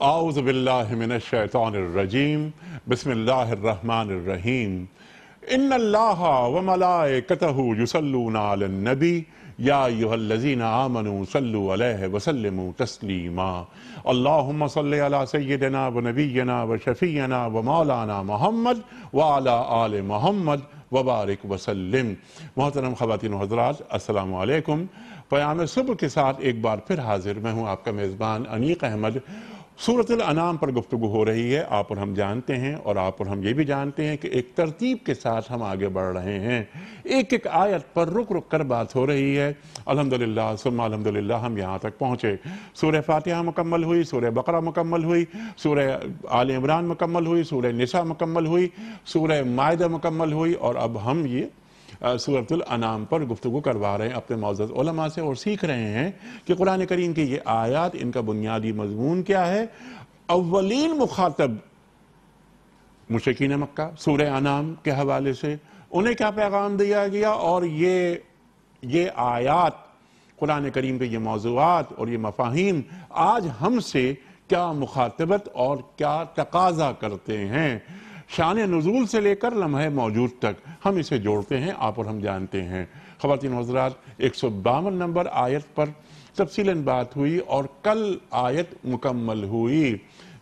اعوذ باللہ من الشیطان الرجیم بسم اللہ الرحمن الرحیم ان اللہ وملائکتہ یصلون علی النبی یا ایھا الذین آمنوا صلوا علیہ وسلموا تسلیما اللہم صلی علی سیدنا ونبینا وشفیعنا ومولانا محمد وعلی آل محمد وبارک وسلم۔ محترم خواتین و حضرات، السلام علیکم۔ پیام صبح کے ساتھ ایک بار پھر حاضر میں ہوں، آپ کا میزبان انیق احمد۔ سورۃ الانعام پر گفتگو ہو رہی ہے، آپ اور ہم جانتے ہیں، اور آپ اور ہم یہ بھی جانتے ہیں کہ ایک ترتیب کے ساتھ ہم آگے بڑھ رہے ہیں، ایک ایک آیت پر رک رک کر بات ہو رہی ہے۔ الحمدللہ ثم الحمدللہ ہم یہاں تک پہنچے۔ سورہ فاتحہ مکمل ہوئی، سورہ بقرہ مکمل ہوئی، سورہ آل عمران مکمل ہوئی، سورہ نساء مکمل ہوئی، سورہ مائدہ مکمل ہوئی، اور اب ہم یہ سورۃ الانعام پر گفتگو کروا رہے ہیں اپنے معزز علماء سے، اور سیکھ رہے ہیں کہ قرآن کریم کی یہ آیات، ان کا بنیادی مضمون کیا ہے۔ اولین مخاطب مشرکین مکہ سورہ انعام کے حوالے سے انہیں کیا پیغام دیا گیا، اور یہ آیات، قرآن کریم کے یہ موضوعات اور یہ مفاہیم آج ہم سے کیا مخاطبت اور کیا تقاضا کرتے ہیں۔ شان نزول سے لے کر لمحہ موجود تک ہم اسے جوڑتے ہیں، آپ اور ہم جانتے ہیں۔ خواتین و حضرات، 152 نمبر آیت پر تفصیلاً بات ہوئی، اور کل آیت مکمل ہوئی۔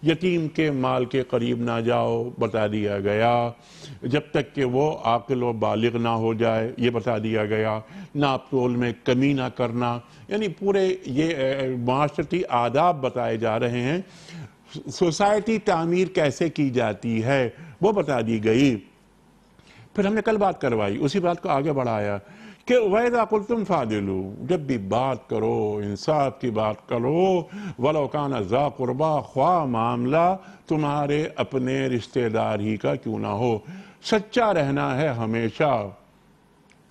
یتیم کے مال کے قریب نہ جاؤ بتا دیا گیا، جب تک کہ وہ عاقل و بالغ نہ ہو جائے یہ بتا دیا گیا۔ ناپ تول میں کمی نہ کرنا، یعنی پورے یہ معاشرتی آداب بتائے جا رہے ہیں۔ سوسائٹی تعمیر کیسے کی جاتی ہے وہ بتا دی گئی۔ پھر ہم نے کل بات کروائی، اسی بات کو آگے بڑھایا کہ وَإِذَا قُلْتُمْ فَعْدِلُوا، جب بھی بات کرو انصاف کی بات کرو، وَلَوْ كَانَ ذَا قُرْبَىٰ، خواہ معاملہ تمہارے اپنے رشتہ دار ہی کا کیوں نہ ہو۔ سچا رہنا ہے ہمیشہ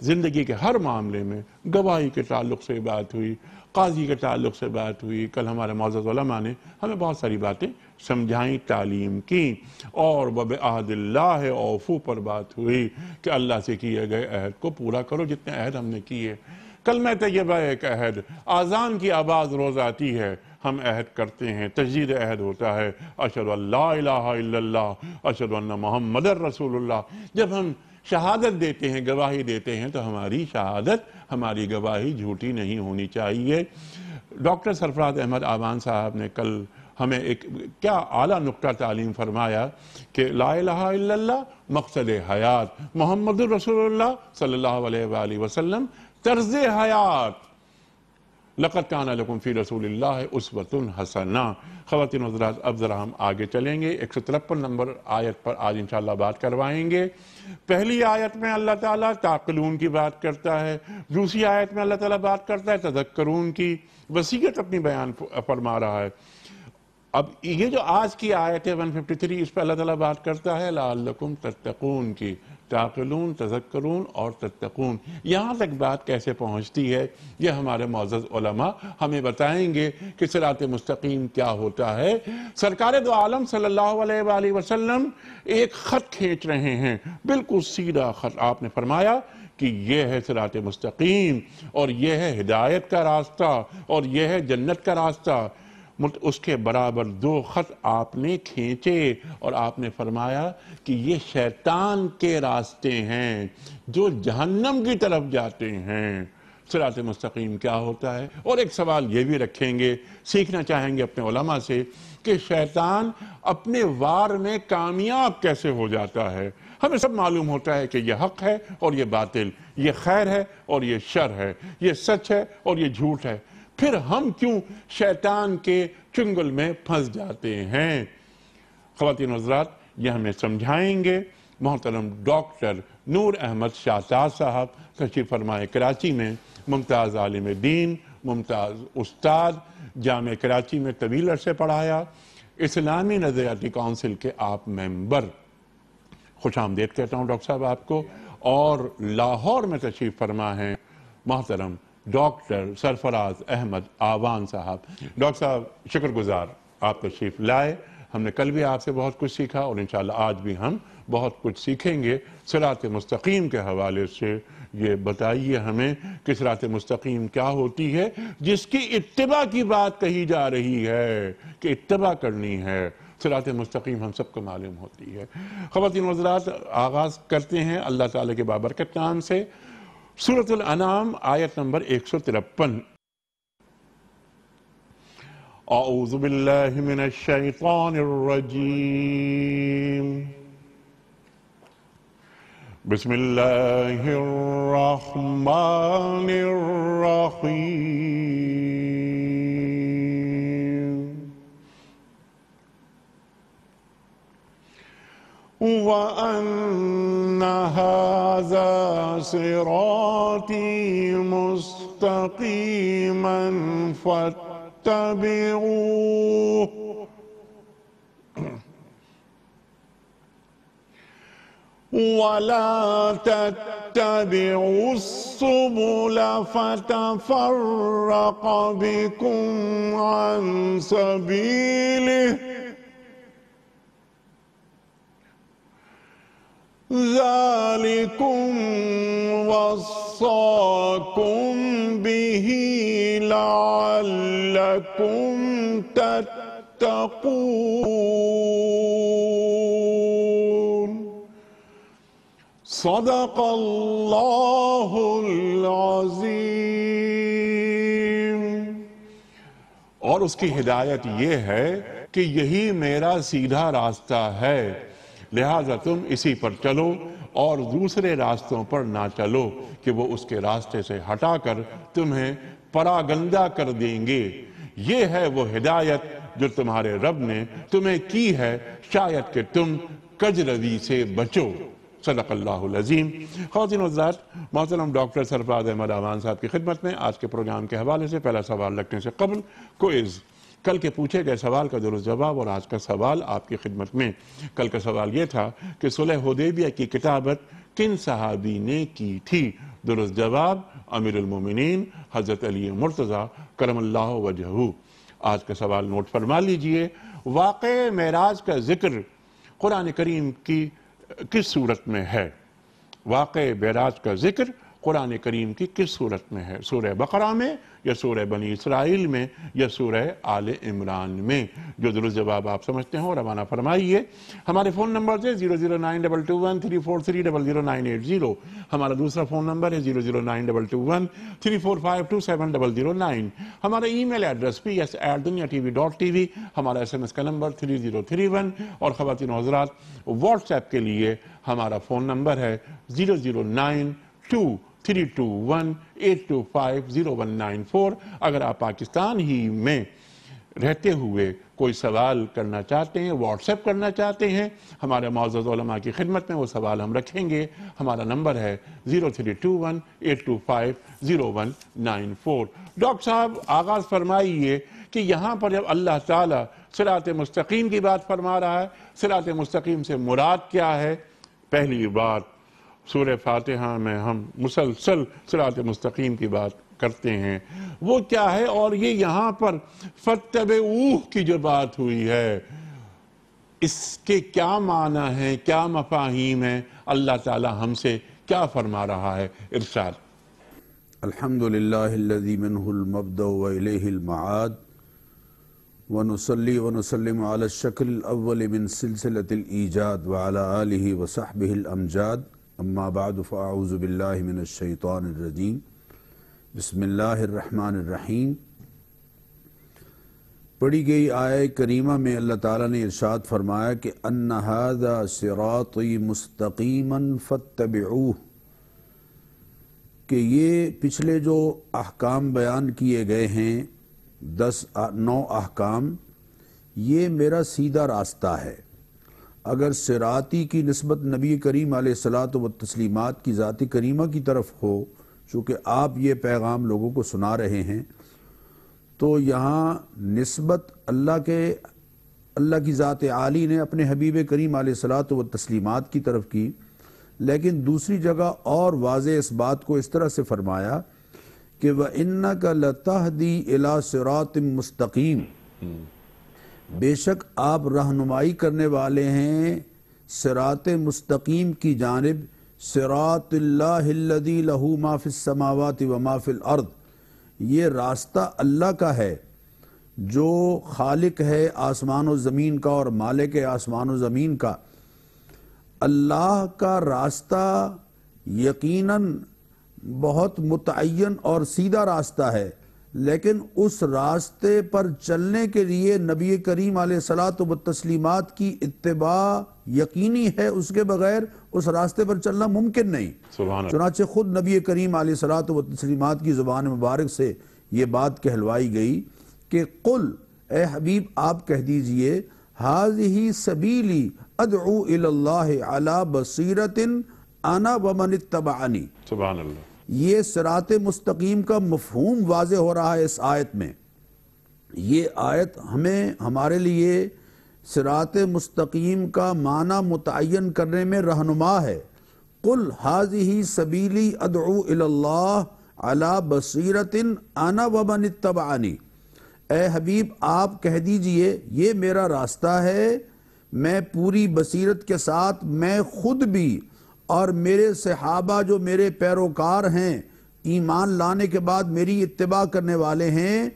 زندگی کے ہر معاملے میں۔ گواہی کے تعلق سے بات ہوئی، قاضی کے تعلق سے بات ہوئی۔ کل ہمارے معزز علماء نے ہمیں بہت ساری باتیں سمجھائیں، تعلیم کی، اور وَبِعَہْدِ اللَّہِ أَوْفُوا پر بات ہوئی کہ اللہ سے کیے گئے عہد کو پورا کرو جتنے عہد ہم نے کیے۔ کلمہ طیبہ ایک عہد، آذان کی آواز روز آتی ہے، ہم عہد کرتے ہیں، تجدید عہد ہوتا ہے، اشہد ان لا الہ الا اللہ اشہد ان محمد رسول اللہ۔ جب ہم شہادت دیتے ہیں، گواہی دیتے ہیں، تو ہماری شہادت، ہماری گواہی جھوٹی نہیں ہونی چاہیے۔ ڈاکٹر سرفراز احمد آوان صاحب نے کل ہمیں ایک کیا اعلیٰ نقطہ تعلیم فرمایا کہ لا الہ الا اللہ مقصد حیات، محمد رسول اللہ صلی اللہ علیہ وآلہ وسلم طرز حیات۔ لَقَدْ كَانَ لَكُمْ فِي رَسُولِ اللَّهِ أُسْوَةٌ حَسَنَةٌ۔ خواتین و حضرات، اب ذرا ہم آگے چلیں گے، 153 نمبر آیت پر آج انشاءاللہ بات کروائیں گے۔ پہلی آیت میں اللہ تعالیٰ تعقلون کی بات کرتا ہے، دوسری آیت میں اللہ تعالیٰ بات کرتا ہے تذکرون کی، وصیت اپنی بیان فرما رہا ہے۔ اب یہ جو آج کی آیت ہے 153، اس پہ اللہ تعالیٰ بات کرتا ہے لعلکم تتقون کی، تعقلون، تذکرون اور تتقون۔ یہاں تک بات کیسے پہنچتی ہے یہ ہمارے معزز علماء ہمیں بتائیں گے کہ صراط مستقیم کیا ہوتا ہے۔ سرکار دو عالم صلی اللہ علیہ وآلہ وسلم ایک خط کھینچ رہے ہیں، بالکل سیدھا خط۔ آپ نے فرمایا کہ یہ ہے صراط مستقیم، اور یہ ہے ہدایت کا راستہ، اور یہ ہے جنت کا راستہ۔ اس کے برابر 2 خط آپ نے کھینچے، اور آپ نے فرمایا کہ یہ شیطان کے راستے ہیں جو جہنم کی طرف جاتے ہیں۔ صراط مستقیم کیا ہوتا ہے؟ اور ایک سوال یہ بھی رکھیں گے، سیکھنا چاہیں گے اپنے علماء سے کہ شیطان اپنے وار میں کامیاب کیسے ہو جاتا ہے۔ ہمیں سب معلوم ہوتا ہے کہ یہ حق ہے اور یہ باطل، یہ خیر ہے اور یہ شر ہے، یہ سچ ہے اور یہ جھوٹ ہے، پھر ہم کیوں شیطان کے چنگل میں پھنس جاتے ہیں؟ خواتین و حضرات، یہ ہمیں سمجھائیں گے محترم ڈاکٹر نور احمد شاہتاز صاحب، تشریف فرمائے کراچی میں، ممتاز عالم دین، ممتاز استاد، جامعہ کراچی میں طویل عرصے پڑھایا، اسلامی نظریاتی کونسل کے آپ ممبر۔ خوش آمدید کہتا ہوں ڈاکٹر صاحب آپ کو۔ اور لاہور میں تشریف فرما ہیں محترم ڈاکٹر سرفراز احمد آوان صاحب۔ ڈاکٹر صاحب شکر گزار آپ تشریف لائے، ہم نے کل بھی آپ سے بہت کچھ سیکھا اور انشاءاللہ آج بھی ہم بہت کچھ سیکھیں گے صراط مستقیم کے حوالے سے۔ یہ بتائیے ہمیں کہ صراط مستقیم کیا ہوتی ہے جس کی اتباع کی بات کہی جا رہی ہے کہ اتباع کرنی ہے۔ صراط مستقیم ہم سب کو معلوم ہوتی ہے۔ خواتین و حضرات، آغاز کرتے ہیں اللہ تعالیٰ کے بابرکت نام سے۔ سورۃ الانعام آیت نمبر 153۔ اعوذ باللہ من الشیطان الرجیم، بسم اللہ الرحمن الرحیم۔ وَأَنَّ هَذَا صِرَاطِي مُسْتَقِيمًا فَاتَّبِعُوهُ وَلَا تَتَّبِعُوا السُّبُلَ فَتَفَرَّقَ بِكُمْ عَنْ سَبِيلِهِ ذَلِكُمْ وَصَّاكُمْ بِهِ لَعَلَّكُمْ تَتَّقُونَ۔ صدق اللہ العظیم۔ اور اس کی ہدایت یہ ہے کہ یہی میرا سیدھا راستہ ہے، لہذا تم اسی پر چلو اور دوسرے راستوں پر نہ چلو کہ وہ اس کے راستے سے ہٹا کر تمہیں پراگندہ کر دیں گے۔ یہ ہے وہ ہدایت جو تمہارے رب نے تمہیں کی ہے، شاید کہ تم کجروی سے بچو۔ صدق اللہ العظیم۔ خواتین و حضرات، محترم ڈاکٹر سرفراز احمد امان صاحب کی خدمت میں آج کے پروگرام کے حوالے سے پہلا سوال رکھنے سے قبل کوئز، کل کے پوچھے گئے سوال کا درست جواب اور آج کا سوال آپ کی خدمت میں۔ کل کا سوال یہ تھا کہ صلح حدیبیہ کی کتابت کن صحابی نے کی تھی؟ درست جواب امیر المومنین حضرت علی مرتضیٰ کرم اللہ وجہہ۔ آج کا سوال نوٹ فرما لیجئے، واقع معراج کا ذکر قرآن کریم کی کس صورت میں ہے؟ واقع معراج کا ذکر قرآن کریم کی کس صورت میں ہے؟ سورہ بقرہ میں یا سورہ بنی اسرائیل میں یا سورہ آل عمران میں؟ جو درست جواب آپ سمجھتے ہیں روانہ فرمائیے۔ ہمارے فون نمبر ہے 009221343009880۔ ہمارا دوسرا فون نمبر ہے 009221345270009۔ ہمارا ای میل ایڈریس ps@duniatv.tv۔ ہمارا SMS کا نمبر 3031۔ اور خواتین و حضرات، واٹس ایپ کے لیے ہمارا فون نمبر ہے 009232182509194۔ اگر آپ پاکستان ہی میں رہتے ہوئے کوئی سوال کرنا چاہتے ہیں، واٹس ایپ کرنا چاہتے ہیں، ہمارے معزز علماء کی خدمت میں وہ سوال ہم رکھیں گے۔ ہمارا نمبر ہے 032182509194۔ ڈاکٹر صاحب، آغاز فرمائیے کہ یہاں پر جب اللہ تعالیٰ صراط مستقیم کی بات فرما رہا ہے، صراط مستقیم سے مراد کیا ہے؟ پہلی بات، سورہ فاتحہ میں ہم مسلسل صراط مستقیم کی بات کرتے ہیں، وہ کیا ہے؟ اور یہ یہاں پر فَاتَّبِعُوهُ کی جو بات ہوئی ہے، اس کے کیا معنی ہیں، کیا مفاہیم ہیں؟ اللہ تعالی ہم سے کیا فرما رہا ہے؟ ارشاد۔ الحمدللہ الذی منہ المبدأ وإلیہ المعاد، ونصلی ونسلم علی الشکل الاول من سلسلة الایجاد وعلى آلہ وصحبہ الامجاد، اما بعد فاعوذ باللہ من الشیطان الرجیم، بسم اللہ الرحمن الرحیم۔ پڑھی گئی آیہ کریمہ میں اللہ تعالیٰ نے ارشاد فرمایا کہ ان ھذا صراطی مستقیما فاتبعوہ، کہ یہ پچھلے جو احکام بیان کیے گئے ہیں 9 احکام، یہ میرا سیدھا راستہ ہے۔ اگر صراطی کی نسبت نبی کریم علیہ الصلاۃ والتسلیمات کی ذات کریمہ کی طرف ہو، چونکہ آپ یہ پیغام لوگوں کو سنا رہے ہیں، تو یہاں نسبت اللہ کی ذات عالی نے اپنے حبیب کریم علیہ الصلاۃ والتسلیمات کی طرف کی، لیکن دوسری جگہ اور واضح اس بات کو اس طرح سے فرمایا کہ وَإِنَّكَ لَتَهْدِي إِلَى صِرَاطٍ مُسْتَقِيمٍ، بے شک آپ رہنمائی کرنے والے ہیں صراط مستقیم کی جانب، صراط اللہ الذی لہ ما فی السماوات و ما فی الارض، یہ راستہ اللہ کا ہے جو خالق ہے آسمان و زمین کا اور مالک ہے آسمان و زمین کا۔ اللہ کا راستہ یقیناً بہت متعین اور سیدھا راستہ ہے، لیکن اس راستے پر چلنے کے لیے نبی کریم علیہ الصلاۃ والتسلیمات کی اتباع یقینی ہے، اس کے بغیر اس راستے پر چلنا ممکن نہیں۔ سبحان اللہ۔ چنانچہ خود نبی کریم علیہ الصلاۃ والتسلیمات کی زبان مبارک سے یہ بات کہلوائی گئی کہ قل، اے حبیب آپ کہہ دیجئے، ھذہ سبیلی ادعو الی اللہ علی بصیرۃ انا ومن اتبعنی۔ سبحان اللہ۔ یہ صراط مستقیم کا مفہوم واضح ہو رہا ہے اس آیت میں۔ یہ آیت ہمارے لیے صراط مستقیم کا معنی متعین کرنے میں رہنما ہے۔ قل ھذہ سبیلی ادعو الی اللہ علی بصیرۃ انا ومن اتبعنی، اے حبیب آپ کہہ دیجئے یہ میرا راستہ ہے، میں پوری بصیرت کے ساتھ، میں خود بھی اور میرے صحابہ جو میرے پیروکار ہیں، ایمان لانے کے بعد میری اتباع کرنے والے ہیں،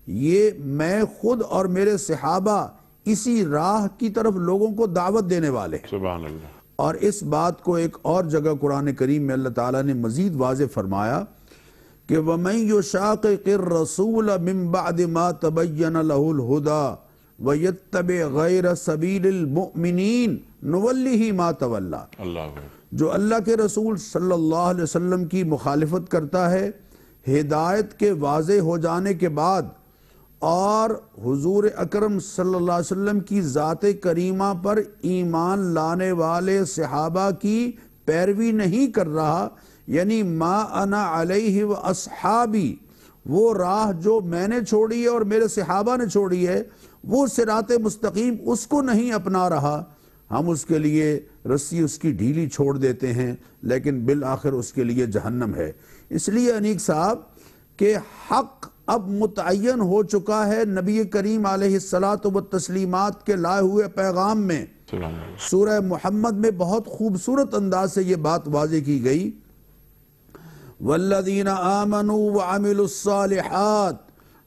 یہ میں خود اور میرے صحابہ اسی راہ کی طرف لوگوں کو دعوت دینے والے ہیں۔ سبحان اللہ۔ اور اس بات کو ایک اور جگہ قرآن کریم میں اللہ تعالیٰ نے مزید واضح فرمایا کہ وَمَن يُشَاقِقِ الرَّسُولَ مِن بَعْدِ مَا تَبَيَّنَ لَهُ الْهُدَى وَيَتَّبِعْ غَيْرَ سَبِيلِ الْمُؤْمِنِينَ نُوَلِّهِ مَا تَوَلَّى، اللہ جو اللہ کے رسول صلی اللہ علیہ وسلم کی مخالفت کرتا ہے ہدایت کے واضح ہو جانے کے بعد، اور حضور اکرم صلی اللہ علیہ وسلم کی ذات کریمہ پر ایمان لانے والے صحابہ کی پیروی نہیں کر رہا، یعنی ما انا علیہ و اصحابی، وہ راہ جو میں نے چھوڑی ہے اور میرے صحابہ نے چھوڑی ہے، وہ صراط مستقیم اس کو نہیں اپنا رہا، ہم اس کے لیے رسی اس کی ڈھیلی چھوڑ دیتے ہیں، لیکن بالآخر اس کے لیے جہنم ہے۔ اس لیے انیک صاحب کہ حق اب متعین ہو چکا ہے نبی کریم علیہ الصلاۃ والتسلیمات کے لائے ہوئے پیغام میں۔ سورہ محمد میں بہت خوبصورت انداز سے یہ بات واضح کی گئی، والذین آمنوا وعملوا الصالحات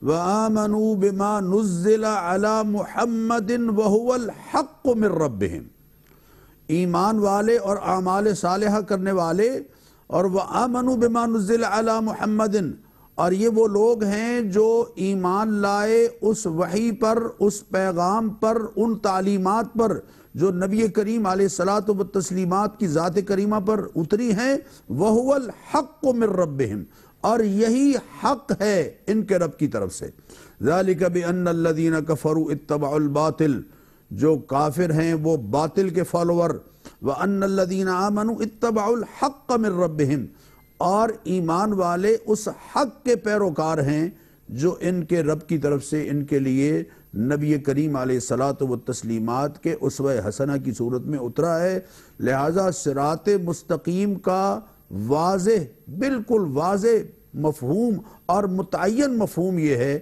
وآمنوا بما نزل علی محمد وهو الحق من ربهم، ایمان والے اور اعمال صالحہ کرنے والے، اور وآمنوا بما نزل علی محمد، اور یہ وہ لوگ ہیں جو ایمان لائے اس وحی پر، اس پیغام پر، ان تعلیمات پر جو نبی کریم علیہ الصلاۃ والتسلیمات کی ذات کریمہ پر اتری ہیں، وَهُوَ الْحَقُّ مِن رَبِّهِمْ، اور یہی حق ہے ان کے رب کی طرف سے۔ ذَلِكَ بِأَنَّ الَّذِينَ كَفَرُوا اتَّبَعُوا الْبَاطِلَ، جو کافر ہیں وہ باطل کے فالوور، وَأَنَّ الَّذِينَ آمَنُوا اتَّبَعُوا الْحَقَّ مِن رَبِّهِمْ، اور ایمان والے اس حق کے پیروکار ہیں جو ان کے رب کی طرف سے ان کے لیے نبی کریم علیہ الصلاۃ والتسلیمات کے اسوہ حسنہ کی صورت میں اترا ہے۔ لہٰذا صراط مستقیم کا واضح، بالکل واضح مفہوم اور متعین مفہوم یہ ہے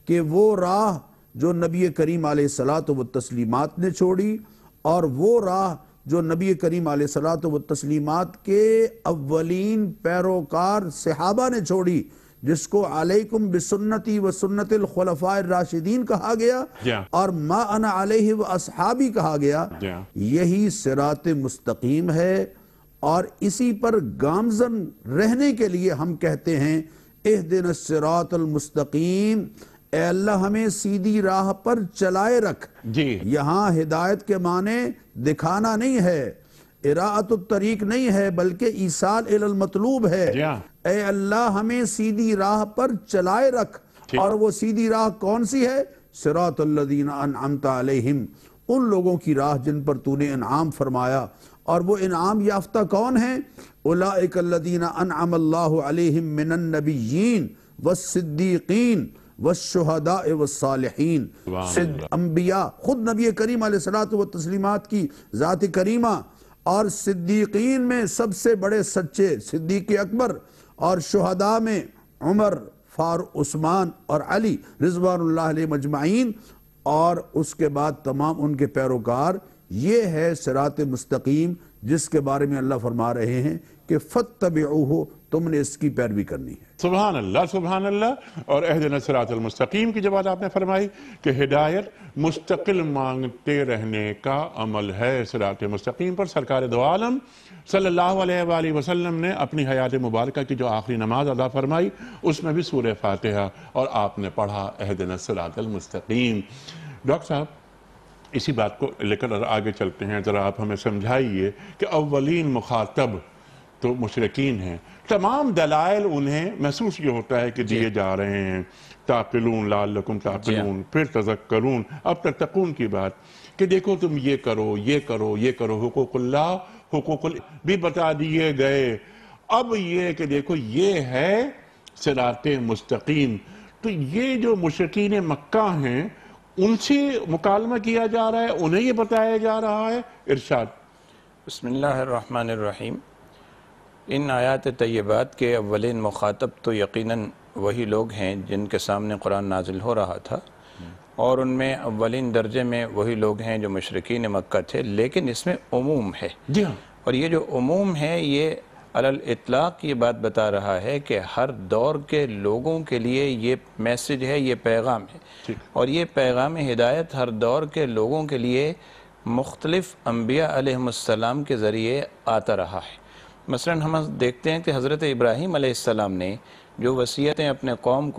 کہ وہ راہ جو نبی کریم علیہ الصلاۃ والتسلیمات نے چھوڑی، اور وہ راہ جو نبی کریم علیہ الصلاۃ والتسلیمات کے اولین پیروکار صحابہ نے چھوڑی، جس کو علیکم بسنتی و سنت الخلفاء الراشدین کہا گیا اور ما انا علیہ و اصحابی کہا گیا، یہی صراط مستقیم ہے۔ اور اسی پر گامزن رہنے کے لیے ہم کہتے ہیں اہدنا الصراط المستقیم، اے اللہ ہمیں سیدھی راہ پر چلائے رکھ۔ یہاں ہدایت کے معنی دکھانا نہیں ہے، اراءۃ الطریق نہیں ہے، بلکہ ایصال الی المطلوب ہے۔ اے اللہ ہمیں سیدھی راہ پر چلائے رکھ، اور وہ سیدھی راہ کون سی ہے؟ صراط الذین انعمت علیہم، ان لوگوں کی راہ جن پر تو نے انعام فرمایا، اور وہ انعام یافتہ کون ہیں؟ اولئک الذین انعم اللہ علیہم من النبیین والصدیقین والشہداء والصالحین۔ انبیاء، خود نبی کریم علیہ الصلاۃ والتسلیمات کی ذات کریمہ، اور صدیقین میں سب سے بڑے سچے صدیق اکبر، اور شہداء میں عمر، فاروق، عثمان اور علی رضوان اللہ علیہ مجمعین، اور اس کے بعد تمام ان کے پیروکار. یہ ہے صراط مستقیم جس کے بارے میں اللہ فرما رہے ہیں کہ فَاتَّبِعُوهُ، تم نے اس کی پیروی کرنی ہے. سبحان اللہ سبحان اللہ. اور اہدنا الصراط المستقیم کی جو بات آپ نے فرمائی کہ ہدایت مستقل مانگتے رہنے کا عمل ہے. صراط مستقیم پر سرکار دو عالم صلی اللہ علیہ وآلہ وسلم نے اپنی حیات مبارکہ کی جو آخری نماز ادا فرمائی اس میں بھی سورہ فاتحہ اور آپ نے پڑھا اہدنا الصراط المستقیم. ڈاکٹر صاحب اسی بات کو لے کر آگے چلتے ہیں. ذرا آپ ہمیں سمجھائیے کہ اولین مخاطب تو مشرکین ہیں. تمام دلائل انہیں محسوس یہ ہوتا ہے کہ دیے جا رہے ہیں. تعقلون لعلکم تعقلون، پھر تذکرون، اب تتقون کی بات کہ دیکھو تم یہ کرو یہ کرو یہ کرو. حقوق اللہ حقوق بھی بتا دیے گئے. اب یہ کہ دیکھو یہ ہے صراط مستقیم. تو یہ جو مشرکین مکہ ہیں ان سے مکالمہ کیا جا رہا ہے، انہیں یہ بتایا جا رہا ہے. ارشاد. بسم اللہ الرحمن الرحیم. ان آیات طیبات کے اولین مخاطب تو یقیناً وہی لوگ ہیں جن کے سامنے قرآن نازل ہو رہا تھا، اور ان میں اولین درجے میں وہی لوگ ہیں جو مشرکین مکہ تھے، لیکن اس میں عموم ہے. جی ہاں. اور یہ جو عموم ہے یہ علی الاطلاق یہ بات بتا رہا ہے کہ ہر دور کے لوگوں کے لیے یہ میسج ہے، یہ پیغام ہے. اور یہ پیغام ہدایت ہر دور کے لوگوں کے لیے مختلف انبیاء علیہ السلام کے ذریعے آتا رہا ہے. مثلا ہم دیکھتے ہیں کہ حضرت ابراہیم علیہ السلام نے جو وصیتیں اپنی قوم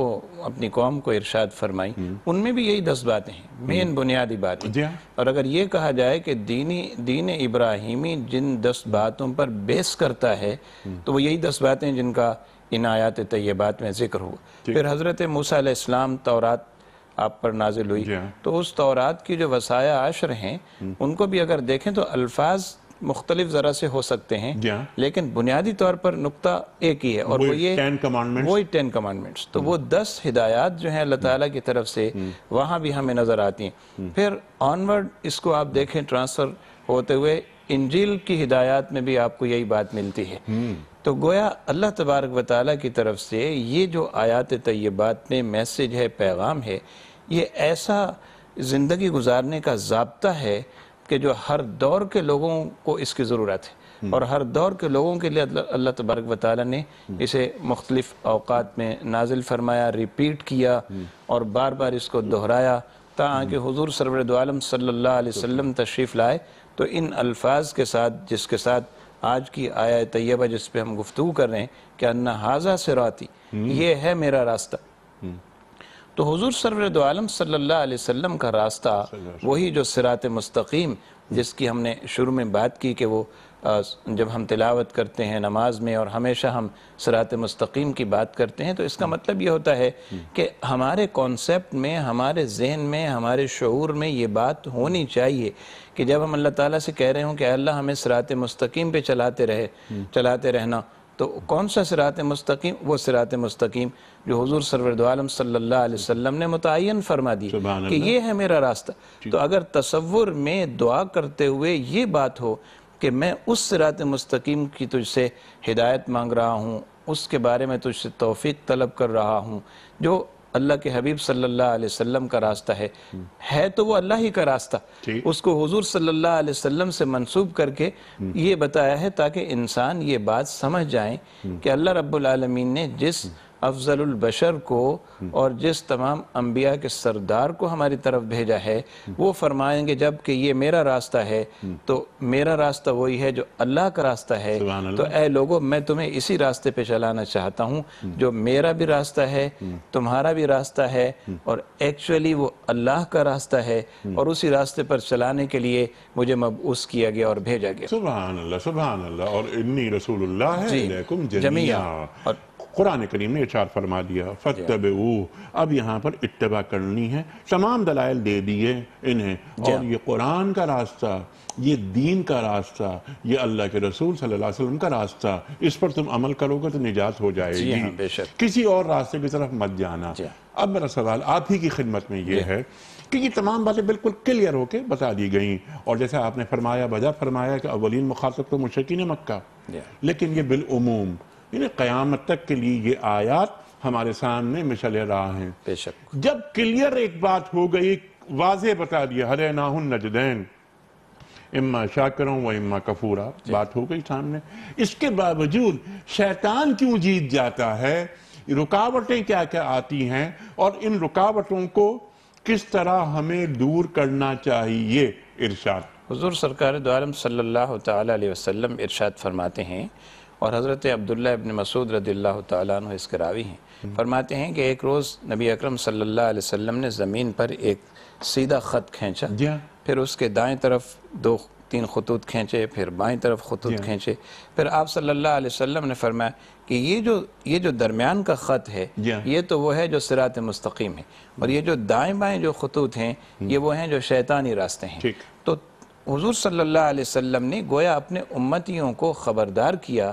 کو ارشاد فرمائی ان میں بھی یہی 10 باتیں ہیں، مین بنیادی باتیں. اور اگر یہ کہا جائے کہ دین ابراہیمی جن 10 باتوں پر بیس کرتا ہے تو وہ یہی 10 باتیں جن کا ان آیات طیبات میں ذکر ہوا. پھر حضرت موسیٰ علیہ السلام تورات آپ پر نازل ہوئی، تو اس تورات کی جو وصایا 10 ہیں ان کو بھی اگر دیکھیں تو الفاظ مختلف ذرا سے ہو سکتے ہیں، لیکن بنیادی طور پر نقطہ ایک ہی ہے، اور وہ یہ وہی 10 کمانڈمنٹس. تو وہ 10 ہدایات جو ہیں اللہ تعالیٰ کی طرف سے وہاں بھی ہمیں نظر آتی ہیں. پھر آنورڈ اس کو آپ دیکھیں ٹرانسفر ہوتے ہوئے انجیل کی ہدایات میں بھی آپ کو یہی بات ملتی ہے. تو گویا اللہ تبارک و تعالیٰ کی طرف سے یہ جو آیات طیبات میں میسج ہے، پیغام ہے، یہ ایسا زندگی گزارنے کا ضابطہ ہے کہ جو ہر دور کے لوگوں کو اس کی ضرورت ہے، اور ہر دور کے لوگوں کے لیے اللہ تبارک و تعالیٰ نے اسے مختلف اوقات میں نازل فرمایا، ریپیٹ کیا اور بار بار اس کو دہرایا، تاکہ حضور سرور دو عالم صلی اللہ علیہ وسلم تشریف لائے تو ان الفاظ کے ساتھ جس کے ساتھ آج کی آیہ طیبہ جس پہ ہم گفتگو کر رہے ہیں کہ اَنَّ هَذَا صِرَاطِی، یہ ہے میرا راستہ. تو حضور سرور دو عالم صلی اللہ علیہ وسلم کا راستہ وہی جو صراط مستقیم جس کی ہم نے شروع میں بات کی کہ وہ جب ہم تلاوت کرتے ہیں نماز میں اور ہمیشہ ہم صراط مستقیم کی بات کرتے ہیں تو اس کا مطلب یہ ہوتا ہے کہ ہمارے کانسیپٹ میں، ہمارے ذہن میں، ہمارے شعور میں یہ بات ہونی چاہیے کہ جب ہم اللہ تعالیٰ سے کہہ رہے ہوں کہ اللہ ہمیں صراط مستقیم پہ چلاتے رہنا، تو کون سا صراط مستقیم؟ وہ صراط مستقیم جو حضور سرور دو عالم صلی اللہ علیہ وسلم نے متعین فرما دی کہ یہ ہے میرا راستہ. تو اگر تصور میں دعا کرتے ہوئے یہ بات ہو کہ میں اس صراط مستقیم کی تجھ سے ہدایت مانگ رہا ہوں، اس کے بارے میں تجھ سے توفیق طلب کر رہا ہوں، جو اللہ کے حبیب صلی اللہ علیہ وسلم کا راستہ ہے تو وہ اللہ ہی کا راستہ، اس کو حضور صلی اللہ علیہ وسلم سے منسوب کر کے یہ بتایا ہے تاکہ انسان یہ بات سمجھ جائیں کہ اللہ رب العالمین نے جس افضل البشر کو اور جس تمام انبیاء کے سردار کو ہماری طرف بھیجا ہے وہ فرمائیں گے جب کہ یہ میرا راستہ ہے تو میرا راستہ وہی ہے جو اللہ کا راستہ ہے. تو اے لوگو میں تمہیں اسی راستے پہ چلانا چاہتا ہوں جو میرا بھی راستہ ہے، تمہارا بھی راستہ ہے، اور ایکچولی وہ اللہ کا راستہ ہے، اور اسی راستے پر چلانے کے لیے مجھے مبعوث کیا گیا اور بھیجا گیا. سبحان اللہ سبحان اللہ. اور انی رسول اللہ علیکم جمیعا. قرآن کریم نے ارشاد فرما دیا فَاتَّبِعُوهُ. اب یہاں پر اتباع کرنی ہے، تمام دلائل دے دیے انہیں، اور یہ قرآن کا راستہ، یہ دین کا راستہ، یہ اللہ کے رسول صلی اللہ علیہ وسلم کا راستہ، اس پر تم عمل کرو گے تو نجات ہو جائے گی، کسی اور راستے کی طرف مت جانا. اب میرا سوال آپ ہی کی خدمت میں یہ ہے کہ یہ تمام باتیں بالکل کلیئر ہو کے بتا دی گئیں، اور جیسے آپ نے فرمایا بجا فرمایا کہ اولین مخاطب تو مشرکین مکہ، لیکن یہ بالعموم یعنی قیامت تک کے لیے یہ آیات ہمارے سامنے مشعل راہ ہیں. بے شک جب کلیئر ایک بات ہو گئی واضح بتا دیا ہدیناہ النجدین اما شاکروں و اما کفورا، بات ہو گئی سامنے۔ اس کے باوجود شیطان کیوں جیت جاتا ہے، رکاوٹیں کیا کیا آتی ہیں، اور ان رکاوٹوں کو کس طرح ہمیں دور کرنا چاہیے؟ ارشاد۔ حضور سرکار دو عالم صلی اللہ تعالیٰ علیہ وسلم ارشاد فرماتے ہیں، اور حضرت عبداللہ ابن مسعود رضی اللہ تعالیٰ عنہ اس کے راوی ہیں، فرماتے ہیں کہ ایک روز نبی اکرم صلی اللہ علیہ وسلم نے زمین پر ایک سیدھا خط کھینچا، پھر اس کے دائیں طرف 2-3 خطوط کھینچے، پھر بائیں طرف خطوط کھینچے، پھر آپ صلی اللہ علیہ وسلم نے فرمایا کہ یہ جو درمیان کا خط ہے یہ تو وہ ہے جو صراط مستقیم ہے، اور یہ جو دائیں بائیں جو خطوط ہیں یہ وہ ہیں جو شیطانی راستے ہیں۔ تو حضور صلی اللہ علیہ وسلم نے گویا اپنے امتیوں کو خبردار کیا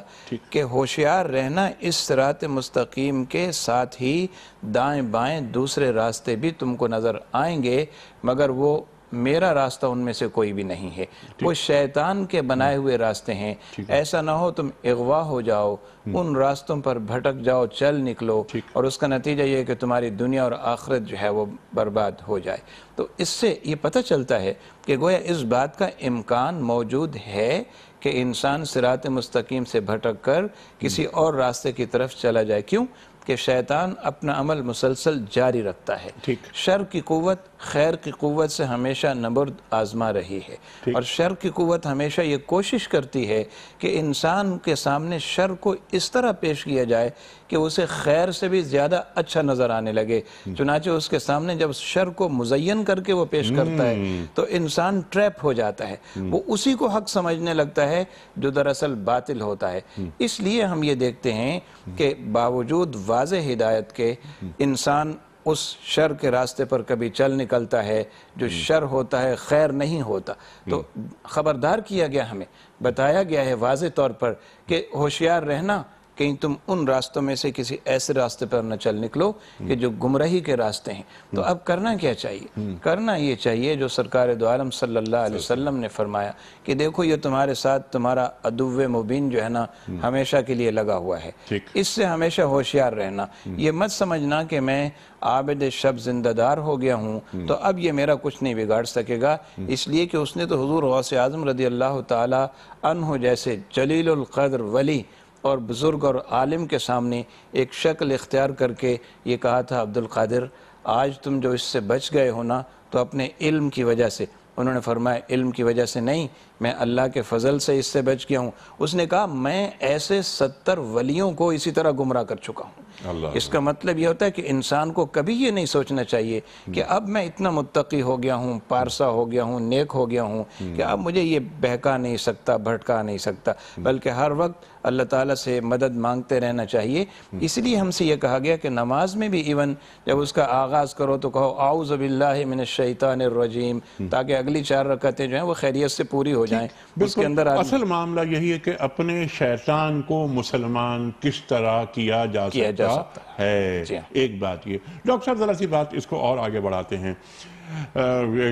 کہ ہوشیار رہنا، اس صراط مستقیم کے ساتھ ہی دائیں بائیں دوسرے راستے بھی تم کو نظر آئیں گے، مگر وہ میرا راستہ ان میں سے کوئی بھی نہیں ہے، وہ شیطان کے بنائے ہوئے راستے ہیں۔ ایسا نہ ہو تم اغوا ہو جاؤ، ان راستوں پر بھٹک جاؤ، چل نکلو، اور اس کا نتیجہ یہ ہے کہ تمہاری دنیا اور آخرت جو ہے وہ برباد ہو جائے۔ تو اس سے یہ پتہ چلتا ہے کہ گویا اس بات کا امکان موجود ہے کہ انسان صراط مستقیم سے بھٹک کر کسی اور راستے کی طرف چلا جائے۔ کیوں؟ کہ شیطان اپنا عمل مسلسل جاری رکھتا ہے۔ شر کی قوت خیر کی قوت سے ہمیشہ نبرد آزما رہی ہے، اور شر کی قوت ہمیشہ یہ کوشش کرتی ہے کہ انسان کے سامنے شر کو اس طرح پیش کیا جائے کہ اسے خیر سے بھی زیادہ اچھا نظر آنے لگے۔ چنانچہ اس کے سامنے جب شر کو مزین کر کے وہ پیش کرتا ہے تو انسان ٹریپ ہو جاتا ہے، وہ اسی کو حق سمجھنے لگتا ہے جو دراصل باطل ہوتا ہے۔ اس لیے ہم یہ دیکھتے ہیں کہ باوجود واضح ہدایت کے انسان اس شر کے راستے پر کبھی چل نکلتا ہے جو شر ہوتا ہے، خیر نہیں ہوتا۔ تو خبردار کیا گیا، ہمیں بتایا گیا ہے واضح طور پر کہ ہوشیار رہنا، کہیں تم ان راستوں میں سے کسی ایسے راستے پر نہ چل نکلو کہ جو گمراہی کے راستے ہیں۔ تو اب کرنا کیا چاہیے؟ کرنا یہ چاہیے جو سرکار دو عالم صلی اللہ علیہ وسلم نے فرمایا کہ دیکھو یہ تمہارے ساتھ تمہارا عدو مبین جو ہے نا ہمیشہ کے لیے لگا ہوا ہے، اس سے ہمیشہ ہوشیار رہنا۔ یہ مت سمجھنا کہ میں عابد شب زندہ دار ہو گیا ہوں تو اب یہ میرا کچھ نہیں بگاڑ سکے گا، اس لیے کہ اس نے تو حضور غوث اعظم رضی اللہ تعالی عنہ جیسے جلیل القدر ولی اور بزرگ اور عالم کے سامنے ایک شکل اختیار کر کے یہ کہا تھا، عبد القادر آج تم جو اس سے بچ گئے ہو نا تو اپنے علم کی وجہ سے۔ انہوں نے فرمایا علم کی وجہ سے نہیں، میں اللہ کے فضل سے اس سے بچ گیا ہوں۔ اس نے کہا میں ایسے 70 ولیوں کو اسی طرح گمراہ کر چکا ہوں۔ اس کا مطلب یہ ہوتا ہے کہ انسان کو کبھی یہ نہیں سوچنا چاہیے کہ اب میں اتنا متقی ہو گیا ہوں، پارسا ہو گیا ہوں، نیک ہو گیا ہوں کہ اب مجھے یہ بہکا نہیں سکتا، بھٹکا نہیں سکتا، بلکہ ہر وقت اللہ تعالیٰ سے مدد مانگتے رہنا چاہیے۔ اس لیے ہم سے یہ کہا گیا کہ نماز میں بھی ایون جب اس کا آغاز کرو تو کہو اعوذ باللہ من الشیطان الرجیم، تاکہ اگلی 4 رکعتیں جو ہیں وہ خیریت سے پوری ہو جائیں۔ اس کے اندر اصل معاملہ یہی ہے کہ اپنے شیطان کو مسلمان کس طرح کیا جا سکتا ہے۔ ایک بات یہ ڈاکٹر صاحب ذرا سی بات اس کو اور آگے بڑھاتے ہیں،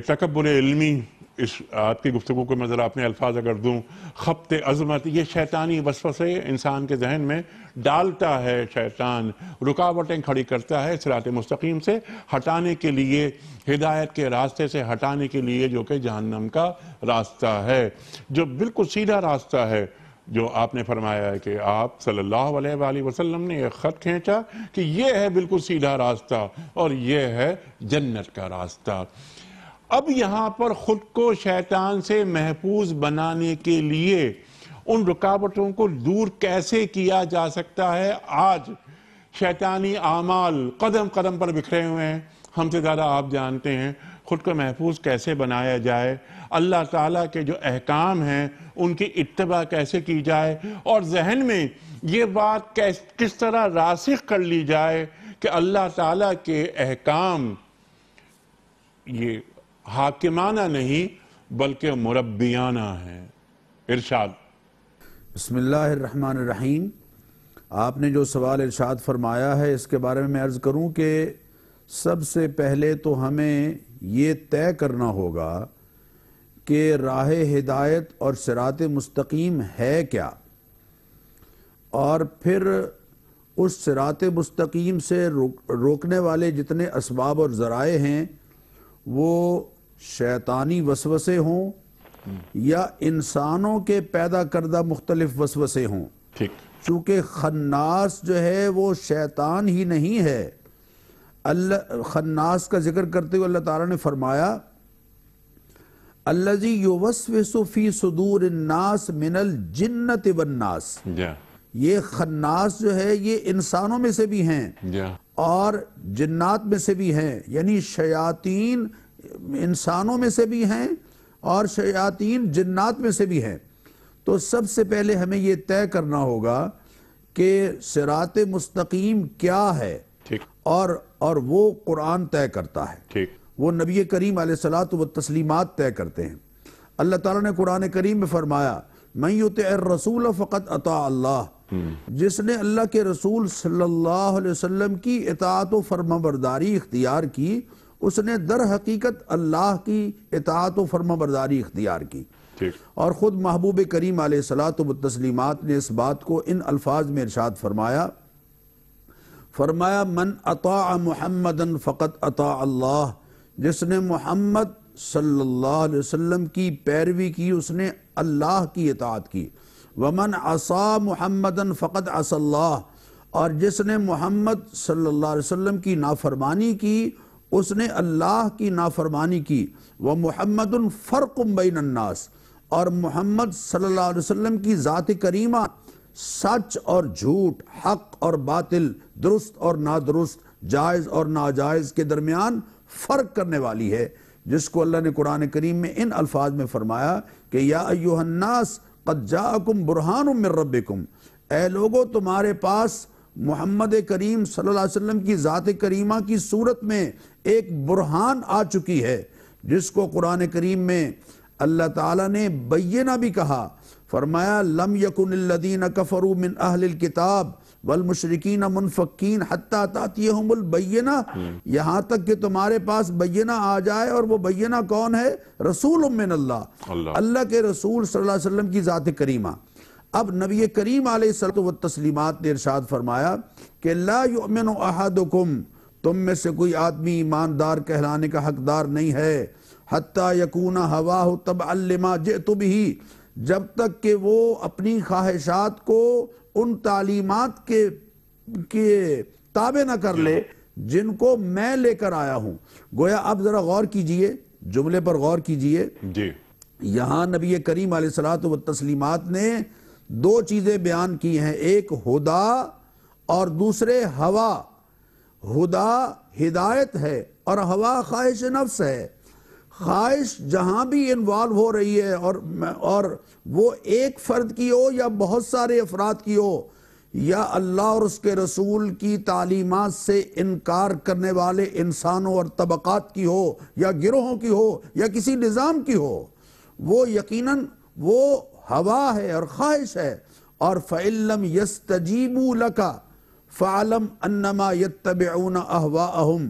تکبر علمی، اس آیت کی گفتگو کو میں ذرا اپنے الفاظ اگر دوں، خبط عظمت، یہ شیطانی وسوسے انسان کے ذہن میں ڈالتا ہے، شیطان رکاوٹیں کھڑی کرتا ہے صراط مستقیم سے ہٹانے کے لیے، ہدایت کے راستے سے ہٹانے کے لیے، جو کہ جہنم کا راستہ ہے، جو بالکل سیدھا راستہ ہے، جو آپ نے فرمایا ہے کہ آپ صلی اللہ علیہ وآلہ وسلم نے ایک خط کھینچا کہ یہ ہے بالکل سیدھا راستہ اور یہ ہے جنت کا راستہ۔ اب یہاں پر خود کو شیطان سے محفوظ بنانے کے لیے ان رکاوٹوں کو دور کیسے کیا جا سکتا ہے؟ آج شیطانی اعمال قدم قدم پر بکھرے ہوئے ہیں، ہم سے زیادہ آپ جانتے ہیں۔ خود کو محفوظ کیسے بنایا جائے، اللہ تعالیٰ کے جو احکام ہیں ان کی اتباع کیسے کی جائے، اور ذہن میں یہ بات کس طرح راسخ کر لی جائے کہ اللہ تعالیٰ کے احکام یہ حاکمانہ نہیں بلکہ مربیانہ ہیں۔ ارشاد۔ بسم اللہ الرحمن الرحیم۔ آپ نے جو سوال ارشاد فرمایا ہے اس کے بارے میں عرض کروں کہ سب سے پہلے تو ہمیں یہ طے کرنا ہوگا کہ راہ ہدایت اور صراط مستقیم ہے کیا، اور پھر اس صراط مستقیم سے روکنے والے جتنے اسباب اور ذرائع ہیں وہ شیطانی وسوسے ہوں یا انسانوں کے پیدا کردہ مختلف وسوسے ہوں. ٹھیک. چونکہ خناس جو ہے وہ شیطان ہی نہیں ہے. خناس کا ذکر کرتے ہوئے اللہ تعالیٰ نے فرمایا الذی یوسوس فی صدور الناس من الجنۃ والناس. یہ خناس جو ہے یہ انسانوں میں سے بھی ہیں اور جنات میں سے بھی ہیں، یعنی شیاطین انسانوں میں سے بھی ہیں اور شیاطین جنات میں سے بھی ہیں. تو سب سے پہلے ہمیں یہ طے کرنا ہوگا کہ صراط مستقیم کیا ہے، اور وہ قرآن طے کرتا ہے، وہ نبی کریم علیہ الصلوۃ والتسلیمات طے کرتے ہیں. اللہ تعالیٰ نے قرآن کریم میں فرمایا من یطع الرسول فقد اطاع اللہ. جس نے اللہ کے رسول صلی اللہ علیہ وسلم کی اطاعت و فرمانبرداری اختیار کی، اس نے در حقیقت اللہ کی اطاعت و فرمانبرداری اختیار کی. اور خود محبوب کریم علیہ الصلوۃ والتسلیمات نے اس بات کو ان الفاظ میں ارشاد فرمایا من اطاع محمدا فقد اطاع اللہ. جس نے محمد صلی اللہ علیہ وسلم کی پیروی کی اس نے اللہ کی اطاعت کی. ومن عصا محمدا فقد عصى اللہ. اور جس نے محمد صلی اللہ علیہ وسلم کی نافرمانی کی اس نے اللہ کی نافرمانی کی. ومحمد فرق بین الناس. اور محمد صلی اللہ علیہ وسلم کی ذات کریمہ سچ اور جھوٹ، حق اور باطل، درست اور نادرست، جائز اور ناجائز کے درمیان فرق کرنے والی ہے، جس کو اللہ نے قرآن کریم میں ان الفاظ میں فرمایا کہ یا ایھا الناس قد جاءکم برہان من ربکم. اے لوگو تمہارے پاس محمد کریم صلی اللہ علیہ وسلم کی ذات کریمہ کی صورت میں ایک برہان آ چکی ہے، جس کو قرآن کریم میں اللہ تعالیٰ نے بینہ بھی کہا. فرمایا لم یکن الذین کفروا من اہل الکتاب والمشرکین منفکین حتی تأتیہم البینہ. یہاں تک کہ تمہارے پاس بینہ آ جائے، اور وہ بینہ کون ہے؟ رسول من اللہ، اللہ کے رسول صلی اللہ علیہ وسلم کی ذات کریمہ. اب نبی کریم علیہ الصلوۃ والتسلیمات نے ارشاد فرمایا کہ لا یؤمن احدکم، تم میں سے کوئی آدمی ایماندار کہلانے کا حقدار نہیں ہے، حتی یکون ہواہ تبعا لما جئت بہ، جب تک کہ وہ اپنی خواہشات کو ان تعلیمات کے تابع نہ کر لے جن کو میں لے کر آیا ہوں. گویا اب ذرا غور کیجئے، جملے پر غور کیجئے. یہاں نبی کریم علیہ الصلوۃ والتسلیمات نے دو چیزیں بیان کی ہیں، ایک ہدا اور دوسرے ہوا. ہدا ہدایت ہے اور ہوا خواہش نفس ہے. خواہش جہاں بھی انوالو ہو رہی ہے، اور وہ ایک فرد کی ہو یا بہت سارے افراد کی ہو، یا اللہ اور اس کے رسول کی تعلیمات سے انکار کرنے والے انسانوں اور طبقات کی ہو، یا گروہوں کی ہو، یا کسی نظام کی ہو، وہ یقیناً وہ ہوا ہے اور خواہش ہے. اور فَإِن لَّمْ يَسْتَجِيبُوا لَكَ فَاعْلَمْ أَنَّمَا يَتَّبِعُونَ أَهْوَاءَهُمْ.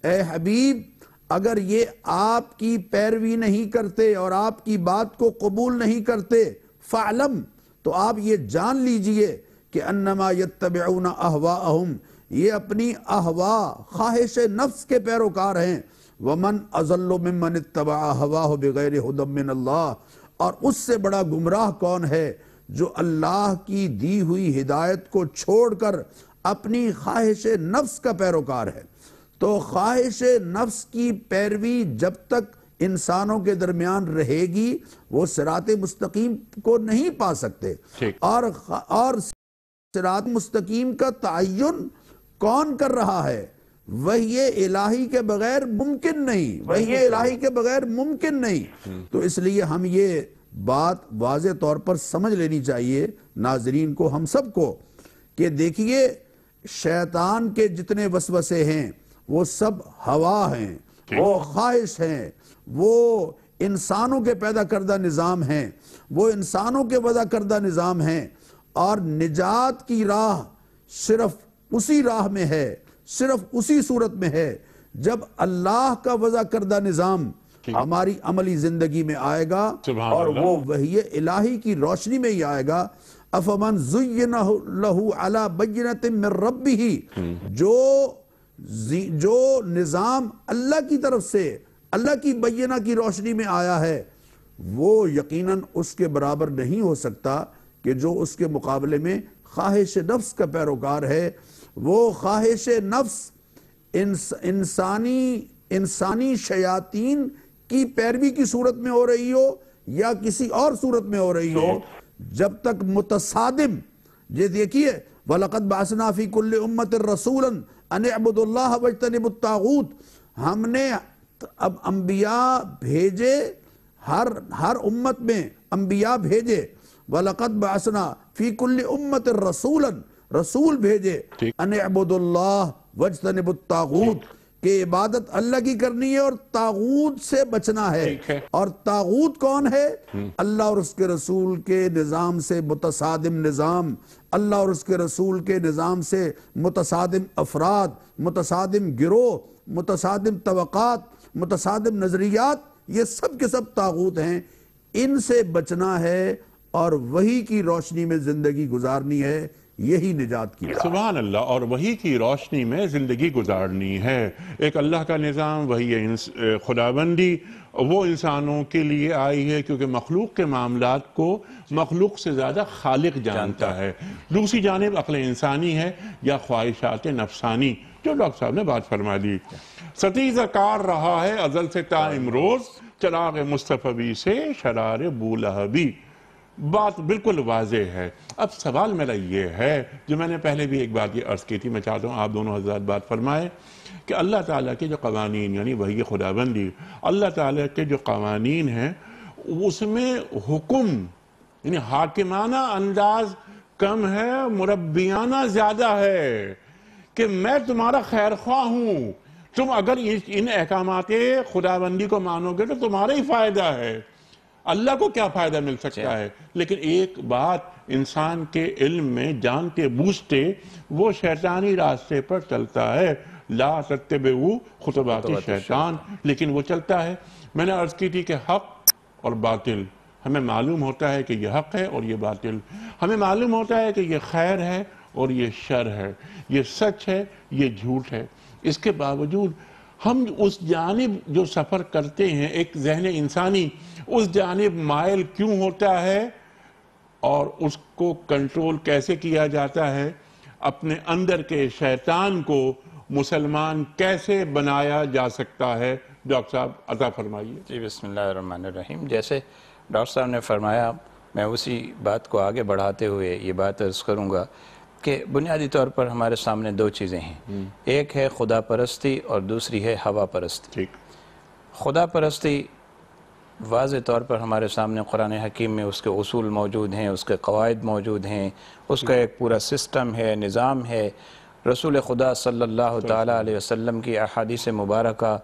اے حبیب، اگر یہ آپ کی پیروی نہیں کرتے اور آپ کی بات کو قبول نہیں کرتے، فَاعْلَمْ، تو آپ یہ جان لیجئے کہ انما یتبعون اہواءہم، یہ اپنی اہوا خواہش نفس کے پیروکار ہیں. ومن اضل ممن اتبع ہواہ بغیر ھدی من اللہ. اور اس سے بڑا گمراہ کون ہے جو اللہ کی دی ہوئی ہدایت کو چھوڑ کر اپنی خواہش نفس کا پیروکار ہے. تو خواہش نفس کی پیروی جب تک انسانوں کے درمیان رہے گی وہ صراط مستقیم کو نہیں پا سکتے. اور صراط مستقیم کا تعین کون کر رہا ہے؟ وحی الہی کے بغیر ممکن نہیں، وحی الہی کے بغیر ممکن نہیں. تو اس لیے ہم یہ بات واضح طور پر سمجھ لینی چاہیے ناظرین کو، ہم سب کو، کہ دیکھیے شیطان کے جتنے وسوسے ہیں وہ سب ہوا ہیں، وہ خواہش ہیں، وہ انسانوں کے پیدا کردہ نظام ہیں، وہ انسانوں کے وضع کردہ نظام ہیں. اور نجات کی راہ صرف اسی راہ میں ہے، صرف اسی صورت میں ہے جب اللہ کا وضع کردہ نظام ہماری عملی زندگی میں آئے گا، اور وہ وحی الہی کی روشنی میں ہی آئے گا. افمن زین لہ علی بینۃ من ربہ، جو نظام اللہ کی طرف سے اللہ کی بینہ کی روشنی میں آیا ہے وہ یقیناً اس کے برابر نہیں ہو سکتا کہ جو اس کے مقابلے میں خواہش نفس کا پیروکار ہے. وہ خواہش نفس انسانی شیاطین کی پیروی کی صورت میں ہو رہی ہو یا کسی اور صورت میں ہو رہی ہو، جب تک متصادم، یہ دیکھیے وَلَقَدْ بَعَثْنَا فِي كُلِّ أُمَّةٍ رَسُولًا أَنِ اعْبُدُوا اللَّهَ وَاجْتَنِبُوا الطَّاغُوتَ، ہم نے اب انبیاء بھیجے، ہر امت میں انبیاء بھیجے. وَلَقَدْ بَعَثْنَا فِي كُلِّ أُمَّةٍ رَسُولًا، رسول بھیجے، أَنِ اعْبُدُوا اللَّهَ وَاجْتَنِبُوا الطَّاغُوتَ، کہ عبادت اللہ کی کرنی ہے اور طاغوت سے بچنا ہے. اور طاغوت کون ہے؟ اللہ اور اس کے رسول کے نظام سے متصادم نظام، اللہ اور اس کے رسول کے نظام سے متصادم افراد، متصادم گروہ، متصادم توقعات، متصادم نظریات، یہ سب کے سب طاغوت ہیں. ان سے بچنا ہے اور وحی کی روشنی میں زندگی گزارنی ہے، یہی نجات کی راہ. سبحان اللہ. اور وحی کی روشنی میں زندگی گزارنی ہے. ایک اللہ کا نظام، وہی خداوندی، وہ انسانوں کے لیے آئی ہے کیونکہ مخلوق کے معاملات کو مخلوق سے زیادہ خالق جانتا ہے. دوسری جانب عقل انسانی ہے یا خواہشات نفسانی، جو ڈاکٹر صاحب نے بات فرما دی. ستیزہ کار رہا ہے ازل سے تا امروز، چراغ مصطفی سے شرار بولہبی. بات بالکل واضح ہے. اب سوال میرا یہ ہے، جو میں نے پہلے بھی ایک بات یہ عرض کی تھی، میں چاہتا ہوں آپ دونوں حضرات بات فرمائیں، کہ اللہ تعالیٰ کے جو قوانین، یعنی وحی خداوندی، اللہ تعالیٰ کے جو قوانین ہیں اس میں حکم یعنی حاکمانہ انداز کم ہے، مربیانہ زیادہ ہے، کہ میں تمہارا خیر خواہ ہوں، تم اگر ان احکامات خداوندی کو مانو گے تو تمہارا ہی فائدہ ہے، اللہ کو کیا فائدہ مل سکتا ہے. لیکن ایک بات انسان کے علم میں جانتے بوجھتے وہ شیطانی راستے پر چلتا ہے. لا تتبعوا خطوات شیطان، لیکن وہ چلتا ہے. میں نے عرض کی تھی کہ حق اور باطل، ہمیں معلوم ہوتا ہے کہ یہ حق ہے اور یہ باطل، ہمیں معلوم ہوتا ہے کہ یہ خیر ہے اور یہ شر ہے، یہ سچ ہے یہ جھوٹ ہے. اس کے باوجود ہم اس جانب جو سفر کرتے ہیں، ایک ذہن انسانی اس جانب مائل کیوں ہوتا ہے اور اس کو کنٹرول کیسے کیا جاتا ہے؟ اپنے اندر کے شیطان کو مسلمان کیسے بنایا جا سکتا ہے؟ ڈاکٹر صاحب عطا فرمائیے. جی بسم اللہ الرحمن الرحیم. جیسے ڈاکٹر صاحب نے فرمایا، میں اسی بات کو آگے بڑھاتے ہوئے یہ بات عرض کروں گا کہ بنیادی طور پر ہمارے سامنے دو چیزیں ہیں. ایک ہے خدا پرستی اور دوسری ہے ہوا پرستی. خدا پرستی واضح طور پر ہمارے سامنے قرآن حکیم میں اس کے اصول موجود ہیں، اس کے قواعد موجود ہیں، اس کا ایک پورا سسٹم ہے، نظام ہے. رسول خدا صلی اللہ تعالیٰ علیہ وسلم کی احادیث مبارکہ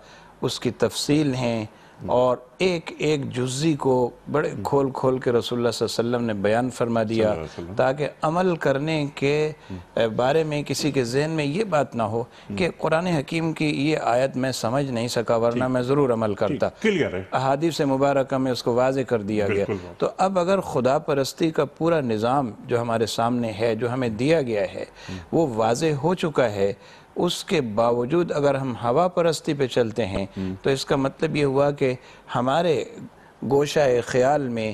اس کی تفصیل ہیں، اور ایک ایک جزی کو بڑے کھول کھول کے رسول اللہ صلی اللہ علیہ وسلم نے بیان فرما دیا، تاکہ عمل کرنے کے بارے میں کسی کے ذہن میں یہ بات نہ ہو کہ قرآن حکیم کی یہ آیت میں سمجھ نہیں سکا ورنہ میں ضرور عمل کرتا. احادیث مبارکہ میں اس کو واضح کر دیا گیا. تو اب اگر خدا پرستی کا پورا نظام جو ہمارے سامنے ہے، جو ہمیں دیا گیا ہے، وہ واضح ہو چکا ہے، اس کے باوجود اگر ہم ہوا پرستی پہ چلتے ہیں تو اس کا مطلب یہ ہوا کہ ہمارے گوشہ خیال میں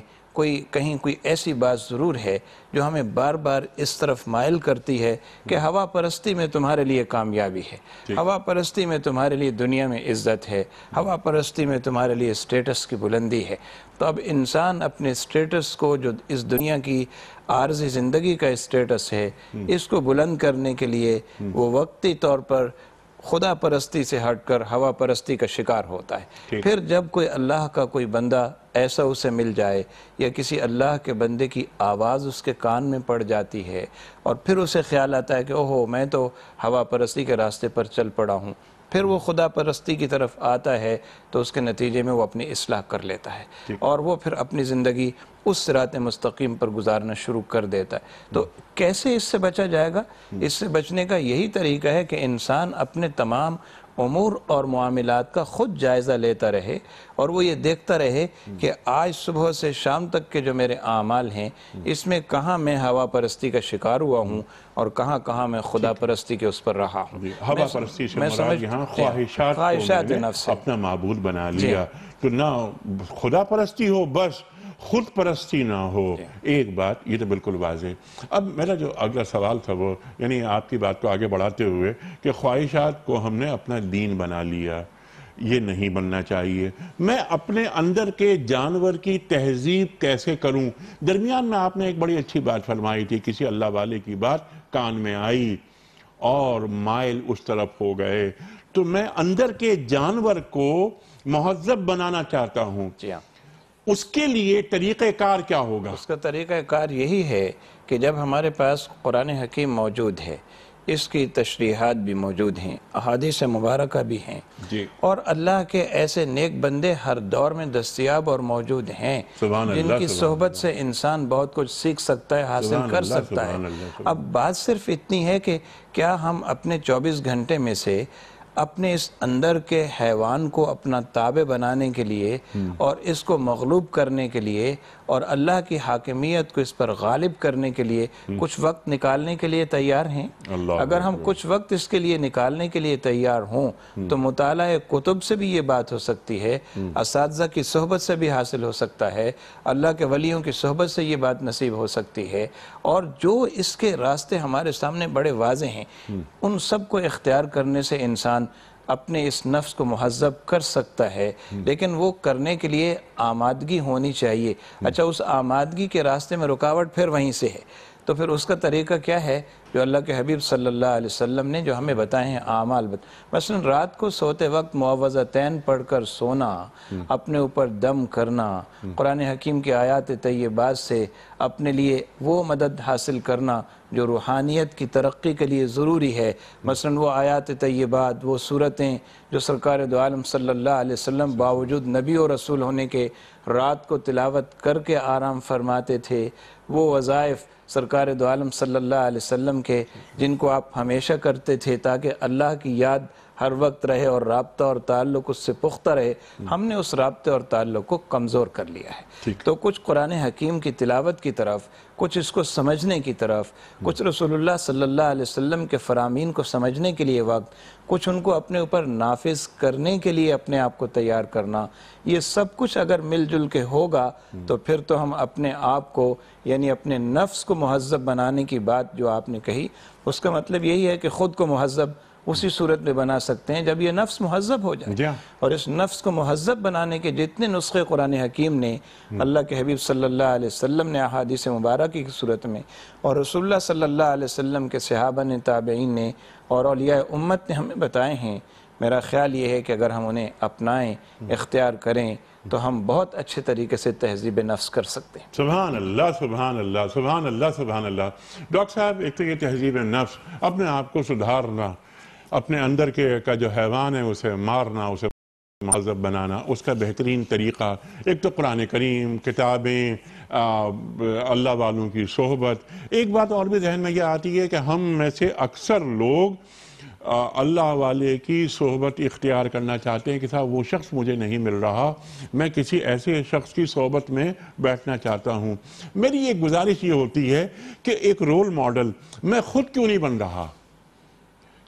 کہیں کوئی ایسی بات ضرور ہے جو ہمیں بار بار اس طرف مائل کرتی ہے کہ ہوا پرستی میں تمہارے لیے کامیابی ہے، ہوا پرستی میں تمہارے لیے دنیا میں عزت ہے، ہوا پرستی میں تمہارے لیے سٹیٹس کی بلندی ہے. تو اب انسان اپنے سٹیٹس کو، جو اس دنیا کی عارضی زندگی کا سٹیٹس ہے، اس کو بلند کرنے کے لیے وہ وقتی طور پر خدا پرستی سے ہٹ کر ہوا پرستی کا شکار ہوتا ہے. پھر جب کوئی اللہ کا کوئی بندہ ایسا اسے مل جائے یا کسی اللہ کے بندے کی آواز اس کے کان میں پڑ جاتی ہے اور پھر اسے خیال آتا ہے کہ اوہو میں تو ہوا پرستی کے راستے پر چل پڑا ہوں، پھر وہ خدا پرستی کی طرف آتا ہے تو اس کے نتیجے میں وہ اپنی اصلاح کر لیتا ہے اور وہ پھر اپنی زندگی اس صراط مستقیم پر گزارنا شروع کر دیتا ہے. تو کیسے اس سے بچا جائے گا؟ اس سے بچنے کا یہی طریقہ ہے کہ انسان اپنے تمام امور اور معاملات کا خود جائزہ لیتا رہے، اور وہ یہ دیکھتا رہے کہ آج صبح سے شام تک کے جو میرے اعمال ہیں اس میں کہاں میں ہوا پرستی کا شکار ہوا ہوں اور کہاں کہاں میں خدا پرستی کے اس پر رہا ہوں۔ ہوا پرستی سے مراد یہاں خواہشات کو میں نے اپنا معبود بنا لیا، تو نہ خدا پرستی ہو بس خود پرستی نہ ہو۔ ایک بات یہ تو بالکل واضح۔ اب میرا جو اگلا سوال تھا وہ یعنی آپ کی بات کو آگے بڑھاتے ہوئے کہ خواہشات کو ہم نے اپنا دین بنا لیا، یہ نہیں بننا چاہیے۔ میں اپنے اندر کے جانور کی تہذیب کیسے کروں؟ درمیان میں آپ نے ایک بڑی اچھی بات فرمائی تھی، کسی اللہ والے کی بات کان میں آئی اور مائل اس طرف ہو گئے، تو میں اندر کے جانور کو مہذب بنانا چاہتا ہوں۔ جی ہاں، اس کے لیے طریقہ کار کیا ہوگا؟ اس کا طریقہ کار یہی ہے کہ جب ہمارے پاس قرآن حکیم موجود ہے، اس کی تشریحات بھی موجود ہیں، احادیث مبارکہ بھی ہیں، جی، اور اللہ کے ایسے نیک بندے ہر دور میں دستیاب اور موجود ہیں سبحان جن اللہ، کی سبحان صحبت سے انسان بہت کچھ سیکھ سکتا ہے، حاصل سبحان کر اللہ، سکتا ہے۔ سبحان اللہ، اب بات صرف اتنی ہے کہ کیا ہم اپنے 24 گھنٹے میں سے اپنے اس اندر کے حیوان کو اپنا تابع بنانے کے لیے اور اس کو مغلوب کرنے کے لیے اور اللہ کی حاکمیت کو اس پر غالب کرنے کے لیے کچھ وقت نکالنے کے لیے تیار ہیں؟ اللہ اگر ہم کچھ وقت اس کے لیے نکالنے کے لیے تیار ہوں تو مطالعہ کتب سے بھی یہ بات ہو سکتی ہے، اساتذہ کی صحبت سے بھی حاصل ہو سکتا ہے، اللہ کے ولیوں کی صحبت سے یہ بات نصیب ہو سکتی ہے، اور جو اس کے راستے ہمارے سامنے بڑے واضح ہیں ان سب کو اختیار کرنے سے انسان اپنے اس نفس کو مہذب کر سکتا ہے، لیکن وہ کرنے کے لیے آمادگی ہونی چاہیے۔ اچھا، اس آمادگی کے راستے میں رکاوٹ پھر وہیں سے ہے، تو پھر اس کا طریقہ کیا ہے جو اللہ کے حبیب صلی اللہ علیہ وسلم نے جو ہمیں بتائے ہیں اعمال مثلا رات کو سوتے وقت معوذتین پڑھ کر سونا، اپنے اوپر دم کرنا، قرآن حکیم کی آیات طیبات سے اپنے لیے وہ مدد حاصل کرنا جو روحانیت کی ترقی کے لیے ضروری ہے، مثلا وہ آیات طیبات، وہ صورتیں جو سرکار دو عالم صلی اللہ علیہ وسلم باوجود نبی و رسول ہونے کے رات کو تلاوت کر کے آرام فرماتے تھے، وہ وظائف سرکار دو عالم صلی اللہ علیہ وسلم کے جن کو آپ ہمیشہ کرتے تھے تاکہ اللہ کی یاد ہر وقت رہے اور رابطہ اور تعلق اس سے پختہ رہے، ہم نے اس رابطے اور تعلق کو کمزور کر لیا ہے۔ تو کچھ قرآن حکیم کی تلاوت کی طرف، کچھ اس کو سمجھنے کی طرف، کچھ رسول اللہ صلی اللہ علیہ وسلم کے فرامین کو سمجھنے کے لیے وقت، کچھ ان کو اپنے اوپر نافذ کرنے کے لیے اپنے آپ کو تیار کرنا، یہ سب کچھ اگر مل جل کے ہوگا تو پھر تو ہم اپنے آپ کو یعنی اپنے نفس کو مہذب بنانے کی بات جو آپ نے کہی، اس کا مطلب یہی ہے کہ خود کو مہذب اسی صورت میں بنا سکتے ہیں جب یہ نفس مہذب ہو جائے، اور اس نفس کو مہذب بنانے کے جتنے نسخے قرآن حکیم نے اللہ کے حبیب صلی اللہ علیہ وسلم نے احادیث مبارکہ کی صورت میں اور رسول اللہ صلی اللہ علیہ وسلم کے صحابہ نے، تابعین نے اور اولیاء امت نے ہمیں بتائے ہیں، میرا خیال یہ ہے کہ اگر ہم انہیں اپنائیں، اختیار کریں تو ہم بہت اچھے طریقے سے تہذیب نفس کر سکتے ہیں۔ سبحان اللہ، سبحان اللہ، سبحان اللہ، سبحان اللہ۔ ڈاکٹر صاحب، ایک تو یہ تہذیب نفس، اپنے آپ کو سدھارنا، اپنے اندر کے کا جو حیوان ہے اسے مارنا، اسے مہذب بنانا، اس کا بہترین طریقہ ایک تو قرآن کریم، کتابیں، اللہ والوں کی صحبت۔ ایک بات اور بھی ذہن میں یہ آتی ہے کہ ہم میں سے اکثر لوگ اللہ والے کی صحبت اختیار کرنا چاہتے ہیں کہ صاحب وہ شخص مجھے نہیں مل رہا، میں کسی ایسے شخص کی صحبت میں بیٹھنا چاہتا ہوں۔ میری ایک گزارش یہ ہوتی ہے کہ ایک رول ماڈل میں خود کیوں نہیں بن رہا،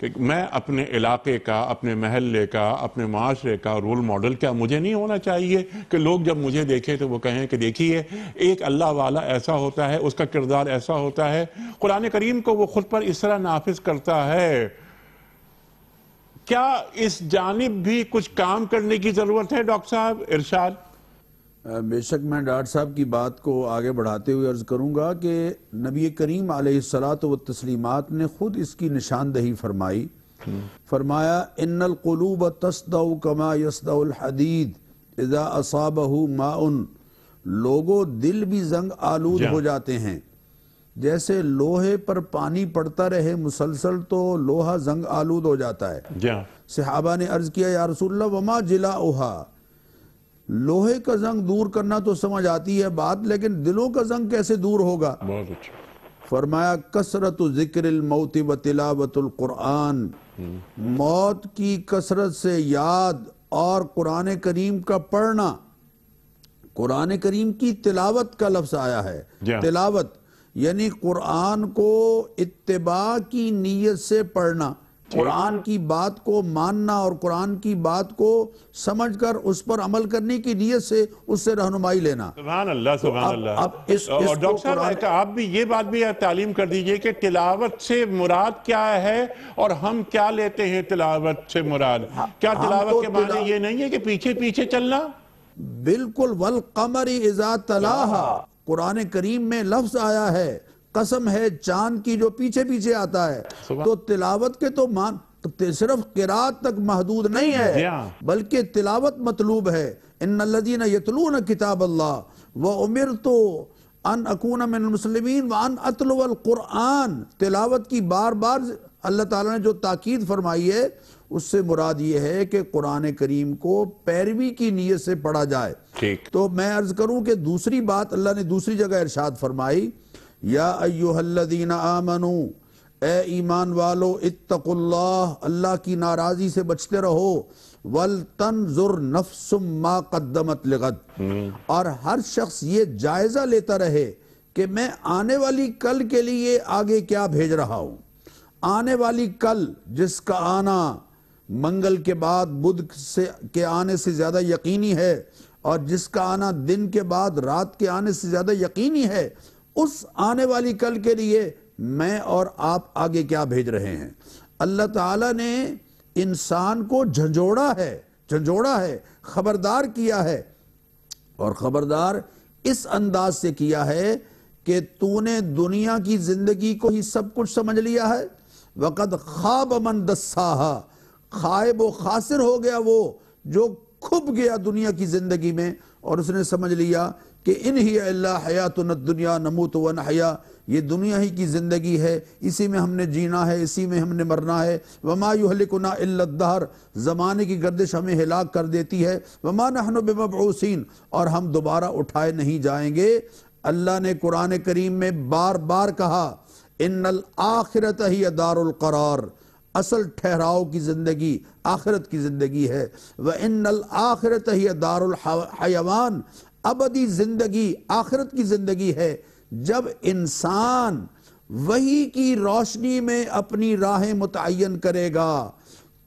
کہ میں اپنے علاقے کا، اپنے محلے کا، اپنے معاشرے کا رول ماڈل کیا مجھے نہیں ہونا چاہیے کہ لوگ جب مجھے دیکھیں تو وہ کہیں کہ دیکھیے ایک اللہ والا ایسا ہوتا ہے، اس کا کردار ایسا ہوتا ہے، قرآن کریم کو وہ خود پر اس طرح نافذ کرتا ہے۔ کیا اس جانب بھی کچھ کام کرنے کی ضرورت ہے ڈاکٹر صاحب؟ ارشاد۔ بے شک میں ڈاکٹر صاحب کی بات کو آگے بڑھاتے ہوئے عرض کروں گا کہ نبی کریم علیہ الصلاۃ والتسلیمات نے خود اس کی نشاندہی فرمائی، فرمایا ان القلوب تصدع کما یصدع الحدید اذا اصابہ ماء، لوگوں دل بھی زنگ آلود ہو جاتے ہیں، جیسے لوہے پر پانی پڑتا رہے مسلسل تو لوہا زنگ آلود ہو جاتا ہے۔ صحابہ نے عرض کیا یا رسول اللہ وما جلاؤہا، لوہے کا زنگ دور کرنا تو سمجھ آتی ہے بات، لیکن دلوں کا زنگ کیسے دور ہوگا؟ بہت اچھا۔ فرمایا کثرت ذکر الموت و تلاوت القرآن، موت کی کثرت سے یاد اور قرآن کریم کا پڑھنا. قرآن کریم کی تلاوت کا لفظ آیا ہے. تلاوت یعنی قرآن کو اتباع کی نیت سے پڑھنا، قرآن کی بات کو ماننا اور قرآن کی بات کو سمجھ کر اس پر عمل کرنے کی نیت سے اس سے رہنمائی لینا. سبحان اللہ، سبحان اللہ. اور ڈاکٹر صاحب آپ بھی یہ بات بھی تعلیم کر دیجئے کہ تلاوت سے مراد کیا ہے اور ہم کیا لیتے ہیں تلاوت سے مراد. کیا تلاوت کے معنی یہ نہیں ہے کہ پیچھے پیچھے چلنا؟ بالکل. والقمر اذا تلاہا، قرآن کریم میں لفظ آیا ہے، قسم ہے چاند کی جو پیچھے پیچھے آتا ہے. تو تلاوت کے تو صرف قرات تک محدود نہیں ہے بلکہ تلاوت مطلوب ہے. ان الذین یتلون کتاب اللہ وامرت ان اکون من المسلمین وان اتلو القرآن. تلاوت کی بار بار اللہ تعالیٰ نے جو تاکید فرمائی ہے اس سے مراد یہ ہے کہ قرآن کریم کو پیروی کی نیت سے پڑھا جائے. تو میں عرض کروں کہ دوسری بات اللہ نے دوسری جگہ ارشاد فرمائی، یا ایہا الذین آمنوا، اے ایمان والو، اتقوا اللہ، اللہ کی ناراضی سے بچتے رہو، وَلْتَنْظُرْ نَفْسٌ مَا قَدَّمَتْ لِغَدٍ، اور ہر شخص یہ جائزہ لیتا رہے کہ میں آنے والی کل کے لیے آگے کیا بھیج رہا ہوں. آنے والی کل جس کا آنا منگل کے بعد بدھ کے آنے سے زیادہ یقینی ہے اور جس کا آنا دن کے بعد رات کے آنے سے زیادہ یقینی ہے، اس آنے والی کل کے لیے میں اور آپ آگے کیا بھیج رہے ہیں. اللہ تعالیٰ نے انسان کو جھنجھوڑا ہے، خبردار کیا ہے، اور خبردار اس انداز سے کیا ہے کہ تو نے دنیا کی زندگی کو ہی سب کچھ سمجھ لیا ہے. وَقَدْ خَابَ مَنْ دَسَّاهَا، خائب و خاسر ہو گیا وہ جو کھپ گیا دنیا کی زندگی میں اور اس نے سمجھ لیا کہ ان ہی الا حیاتنا الدنیا نموت ونحیا، یہ دنیا ہی کی زندگی ہے، اسی میں ہم نے جینا ہے، اسی میں ہم نے مرنا ہے. وما یہلکنا الا الدہر، زمانے کی گردش ہمیں ہلاک کر دیتی ہے. وما نحن بمبعوثین، اور ہم دوبارہ اٹھائے نہیں جائیں گے. اللہ نے قرآن کریم میں بار بار کہا ان الآخرۃ ہی دار القرار، اصل ٹھہراؤ کی زندگی آخرت کی زندگی ہے. وَإِنَّ الْآخِرَةَ هِيَ دَارُ الْحَيَوَانِ، ابدی زندگی آخرت کی زندگی ہے. جب انسان وحی کی روشنی میں اپنی راہیں متعین کرے گا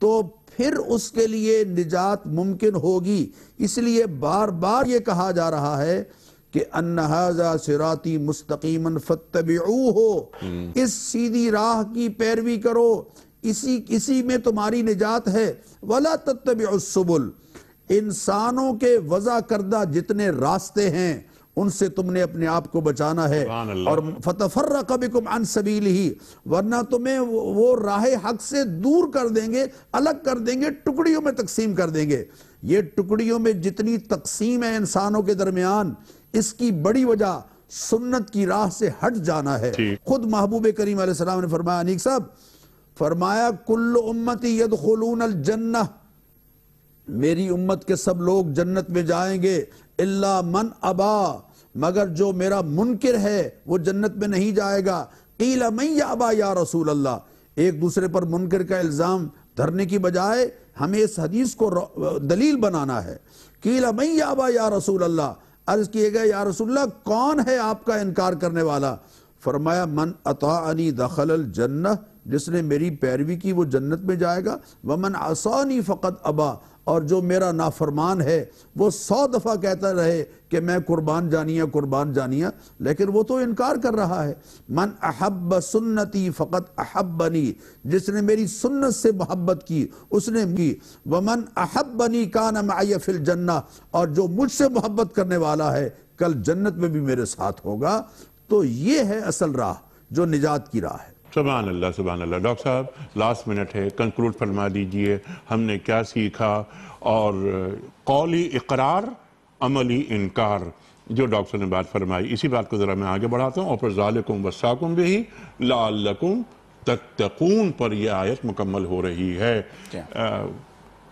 تو پھر اس کے لیے نجات ممکن ہوگی. اس لیے بار بار یہ کہا جا رہا ہے کہ ان ھذا صراطی مستقیما فاتبعوہ، اس سیدھی راہ کی پیروی کرو، اسی میں تمہاری نجات ہے. ولا تتبعوا السبل، انسانوں کے وضع کردہ جتنے راستے ہیں ان سے تم نے اپنے آپ کو بچانا ہے. اور فتفرق بکم عن سبیلہ، ورنہ تمہیں وہ راہ حق سے دور کر دیں گے، الگ کر دیں گے، ٹکڑیوں میں تقسیم کر دیں گے. یہ ٹکڑیوں میں جتنی تقسیم ہے انسانوں کے درمیان، اس کی بڑی وجہ سنت کی راہ سے ہٹ جانا ہے. خود محبوب کریم علیہ السلام نے فرمایا، انیق صاحب فرمایا کل امتی یدخلون الجنہ، میری امت کے سب لوگ جنت میں جائیں گے، الا من ابا، مگر جو میرا منکر ہے وہ جنت میں نہیں جائے گا. قیل من یابا یا رسول اللہ، ایک دوسرے پر منکر کا الزام دھرنے کی بجائے ہمیں اس حدیث کو دلیل بنانا ہے. قیل من یابا یا رسول اللہ، عرض کیے گئے یا رسول اللہ کون ہے آپ کا انکار کرنے والا؟ فرمایا من اطاعنی دخل الجنہ، جس نے میری پیروی کی وہ جنت میں جائے گا. ومن عصانی فقد ابا، اور جو میرا نافرمان ہے وہ 100 دفعہ کہتا رہے کہ میں قربان جانیہ، لیکن وہ تو انکار کر رہا ہے. من احب سنتی فقد احبنی، جس نے میری سنت سے محبت کی اس نے کی. ومن احبنی کان معی فی الجنہ، اور جو مجھ سے محبت کرنے والا ہے کل جنت میں بھی میرے ساتھ ہوگا. تو یہ ہے اصل راہ جو نجات کی راہ ہے. سبحان اللہ، سبحان اللہ. ڈاکٹر صاحب لاسٹ منٹ ہے، کنکلوڈ فرما دیجئے ہم نے کیا سیکھا، اور قولی اقرار عملی انکار جو ڈاکٹر نے بات فرمائی، اسی بات کو ذرا میں آگے بڑھاتا ہوں. اور پھر ذالکم وصاکم بہ لعلکم تتقون پر یہ آیت مکمل ہو رہی ہے.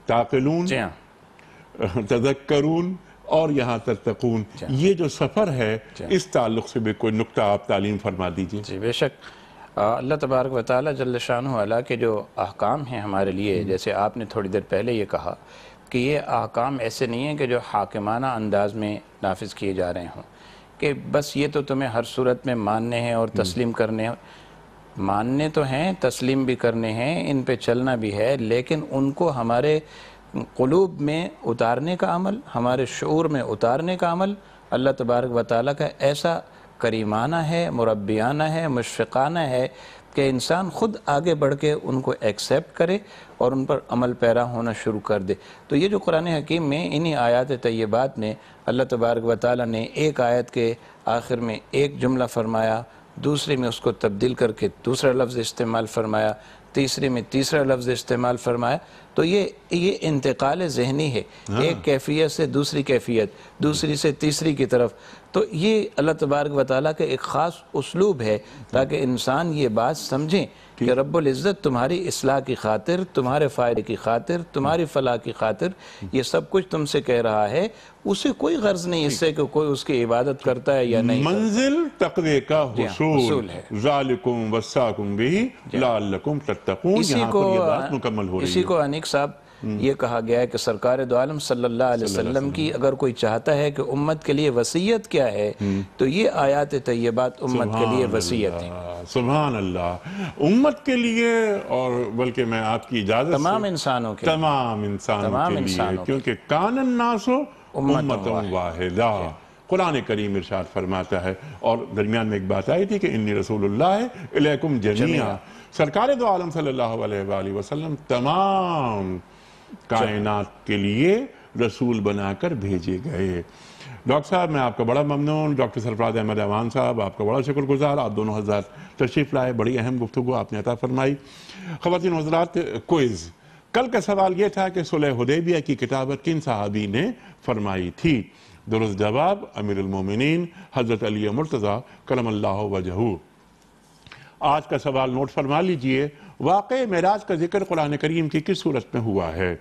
تعقلون، تذکرون، اور یہاں تتقون، یہ جو سفر ہے اس تعلق سے بھی کوئی نقطہ آپ تعلیم فرما دیجئے۔ جی بے شک، اللہ تبارک و تعالیٰ جل شانہ علا کے جو احکام ہیں ہمارے لیے، جیسے آپ نے تھوڑی دیر پہلے یہ کہا کہ یہ احکام ایسے نہیں ہیں کہ جو حاکمانہ انداز میں نافذ کیے جا رہے ہوں، کہ بس یہ تو تمہیں ہر صورت میں ماننے ہیں اور تسلیم کرنے ہیں۔ ماننے تو ہیں، تسلیم بھی کرنے ہیں، ان پہ چلنا بھی ہے، لیکن ان کو ہمارے قلوب میں اتارنے کا عمل، ہمارے شعور میں اتارنے کا عمل اللہ تبارک و تعالیٰ کا ایسا کریمانہ ہے، مربیانہ ہے، مشفقانہ ہے کہ انسان خود آگے بڑھ کے ان کو ایکسیپٹ کرے اور ان پر عمل پیرا ہونا شروع کر دے۔ تو یہ جو قرآن حکیم میں انہی آیات طیبات میں اللہ تبارک و تعالیٰ نے ایک آیت کے آخر میں ایک جملہ فرمایا، دوسرے میں اس کو تبدیل کر کے دوسرا لفظ استعمال فرمایا، تیسرے میں تیسرا لفظ استعمال فرمایا، تو یہ انتقال ذہنی ہے، ایک کیفیت سے دوسری کیفیت، دوسری سے تیسری کی طرف۔ تو یہ اللہ تبارک و تعالیٰ کا ایک خاص اسلوب ہے تاکہ انسان یہ بات سمجھیں کہ رب العزت تمہاری اصلاح کی خاطر، تمہارے فائدے کی خاطر، تمہاری فلاح کی خاطر یہ سب کچھ تم سے کہہ رہا ہے، اسے کوئی غرض نہیں اس سے کہ کوئی اس کی عبادت کرتا ہے یا نہیں۔ منزل تقوی کا حصول ہے، ذالکم وصاکم بہ لعلکم تتقون، یہاں پر یہ بات مکمل ہو رہی ہے۔ اسی کو انیک صاحب یہ کہا گیا ہے کہ سرکار دو عالم صلی اللہ علیہ وسلم کی اگر کوئی چاہتا ہے کہ امت کے لیے وصیت کیا ہے تو یہ آیات طیبات امت کے لیے وصیت ہے۔ سبحان اللہ، امت کے لیے، اور بلکہ میں آپ کی اجازت سے تمام انسانوں کے تمام انسانوں کے لیے، کیونکہ کان الناس امۃ واحدہ، قرآن کریم ارشاد فرماتا ہے۔ اور درمیان میں ایک بات آئی تھی کہ انی رسول اللہ الیکم جمیعا، سرکار دو عالم صلی اللہ علیہ وآلہ وسلم تمام کائنات کے لیے رسول بنا کر بھیجے گئے۔ ڈاکٹر صاحب میں آپ کا بڑا ممنون، ڈاکٹر سرفراز احمد اعوان صاحب آپ کا بڑا شکر گزار، آپ دونوں حضرات تشریف لائے، بڑی اہم گفتگو آپ نے عطا فرمائی۔ خواتین و حضرات، کوئز کل کا سوال یہ تھا کہ صلح حدیبیہ کی کتابت کن صحابی نے فرمائی تھی؟ درست جواب امیر المومنین حضرت علی مرتضیٰ کرم اللہ وجہہ۔ آج کا سوال نوٹ فرما لیجئے، واقع معراج کا ذکر قرآن کریم کی کس صورت میں ہوا ہے؟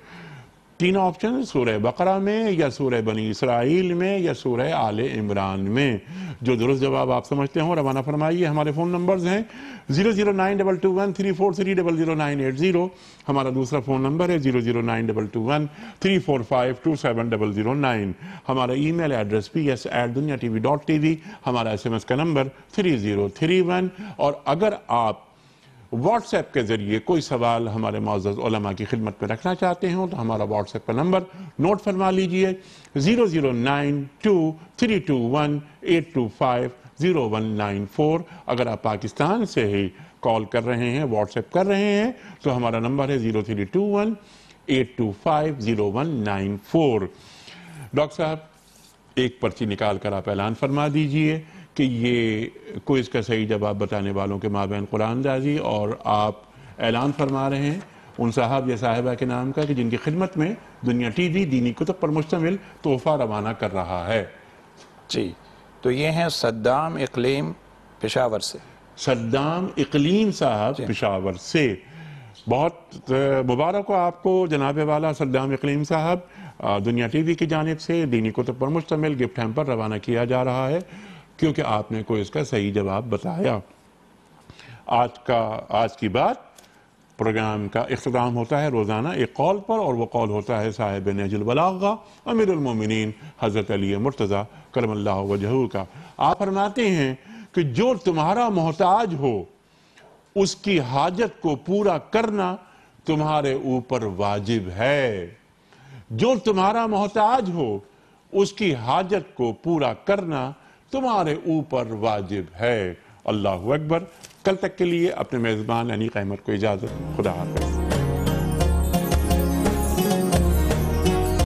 تین آپشن، سورہ بقرہ میں یا سورہ بنی اسرائیل میں یا سورہ آل عمران میں۔ جو درست جواب آپ سمجھتے ہوں روانہ فرمائیے۔ ہمارے فون نمبرز ہیں 009221343000980، ہمارا دوسرا فون نمبر ہے 009221345270009، ہمارا ای میل ایڈریس ps@dunyatv.tv، ہمارا SMS کا نمبر 3031، اور اگر آپ واٹس ایپ کے ذریعے کوئی سوال ہمارے معزز علماء کی خدمت میں رکھنا چاہتے ہیں تو ہمارا واٹس ایپ کا نمبر نوٹ فرما لیجئے 009232182500194۔ اگر آپ پاکستان سے ہی کال کر رہے ہیں، واٹس ایپ کر رہے ہیں تو ہمارا نمبر ہے 032182500194۔ ڈاکٹر صاحب ایک پرچی نکال کر آپ اعلان فرما دیجئے کہ یہ کوئز کا صحیح جواب بتانے والوں کے مابین قرآن دازی، اور آپ اعلان فرما رہے ہیں ان صاحب یا صاحبہ کے نام کا کہ جن کی خدمت میں دنیا ٹی وی دینی کتب پر مشتمل تحفہ روانہ کر رہا ہے۔ جی تو یہ ہیں صدام اقلیم پشاور سے، صدام اقلیم صاحب پشاور سے، بہت مبارک ہو آپ کو جناب والا صدام اقلیم صاحب۔ دنیا ٹی وی کی جانب سے دینی کتب پر مشتمل گفٹ ہیمپر روانہ کیا جا رہا ہے کیونکہ آپ نے کوئی اس کا صحیح جواب بتایا۔ آج کی بات پروگرام کا اختتام ہوتا ہے روزانہ ایک قول پر، اور وہ قول ہوتا ہے صاحب نہج البلاغہ امیر المومنین حضرت علی مرتضیٰ کرم اللہ وجہہ کا۔ آپ فرماتے ہیں کہ جو تمہارا محتاج ہو اس کی حاجت کو پورا کرنا تمہارے اوپر واجب ہے۔ جو تمہارا محتاج ہو اس کی حاجت کو پورا کرنا تمہارے اوپر واجب ہے۔ اللہ اکبر۔ کل تک کے لیے اپنے میزبان انیق احمد کو اجازت، خدا حافظ۔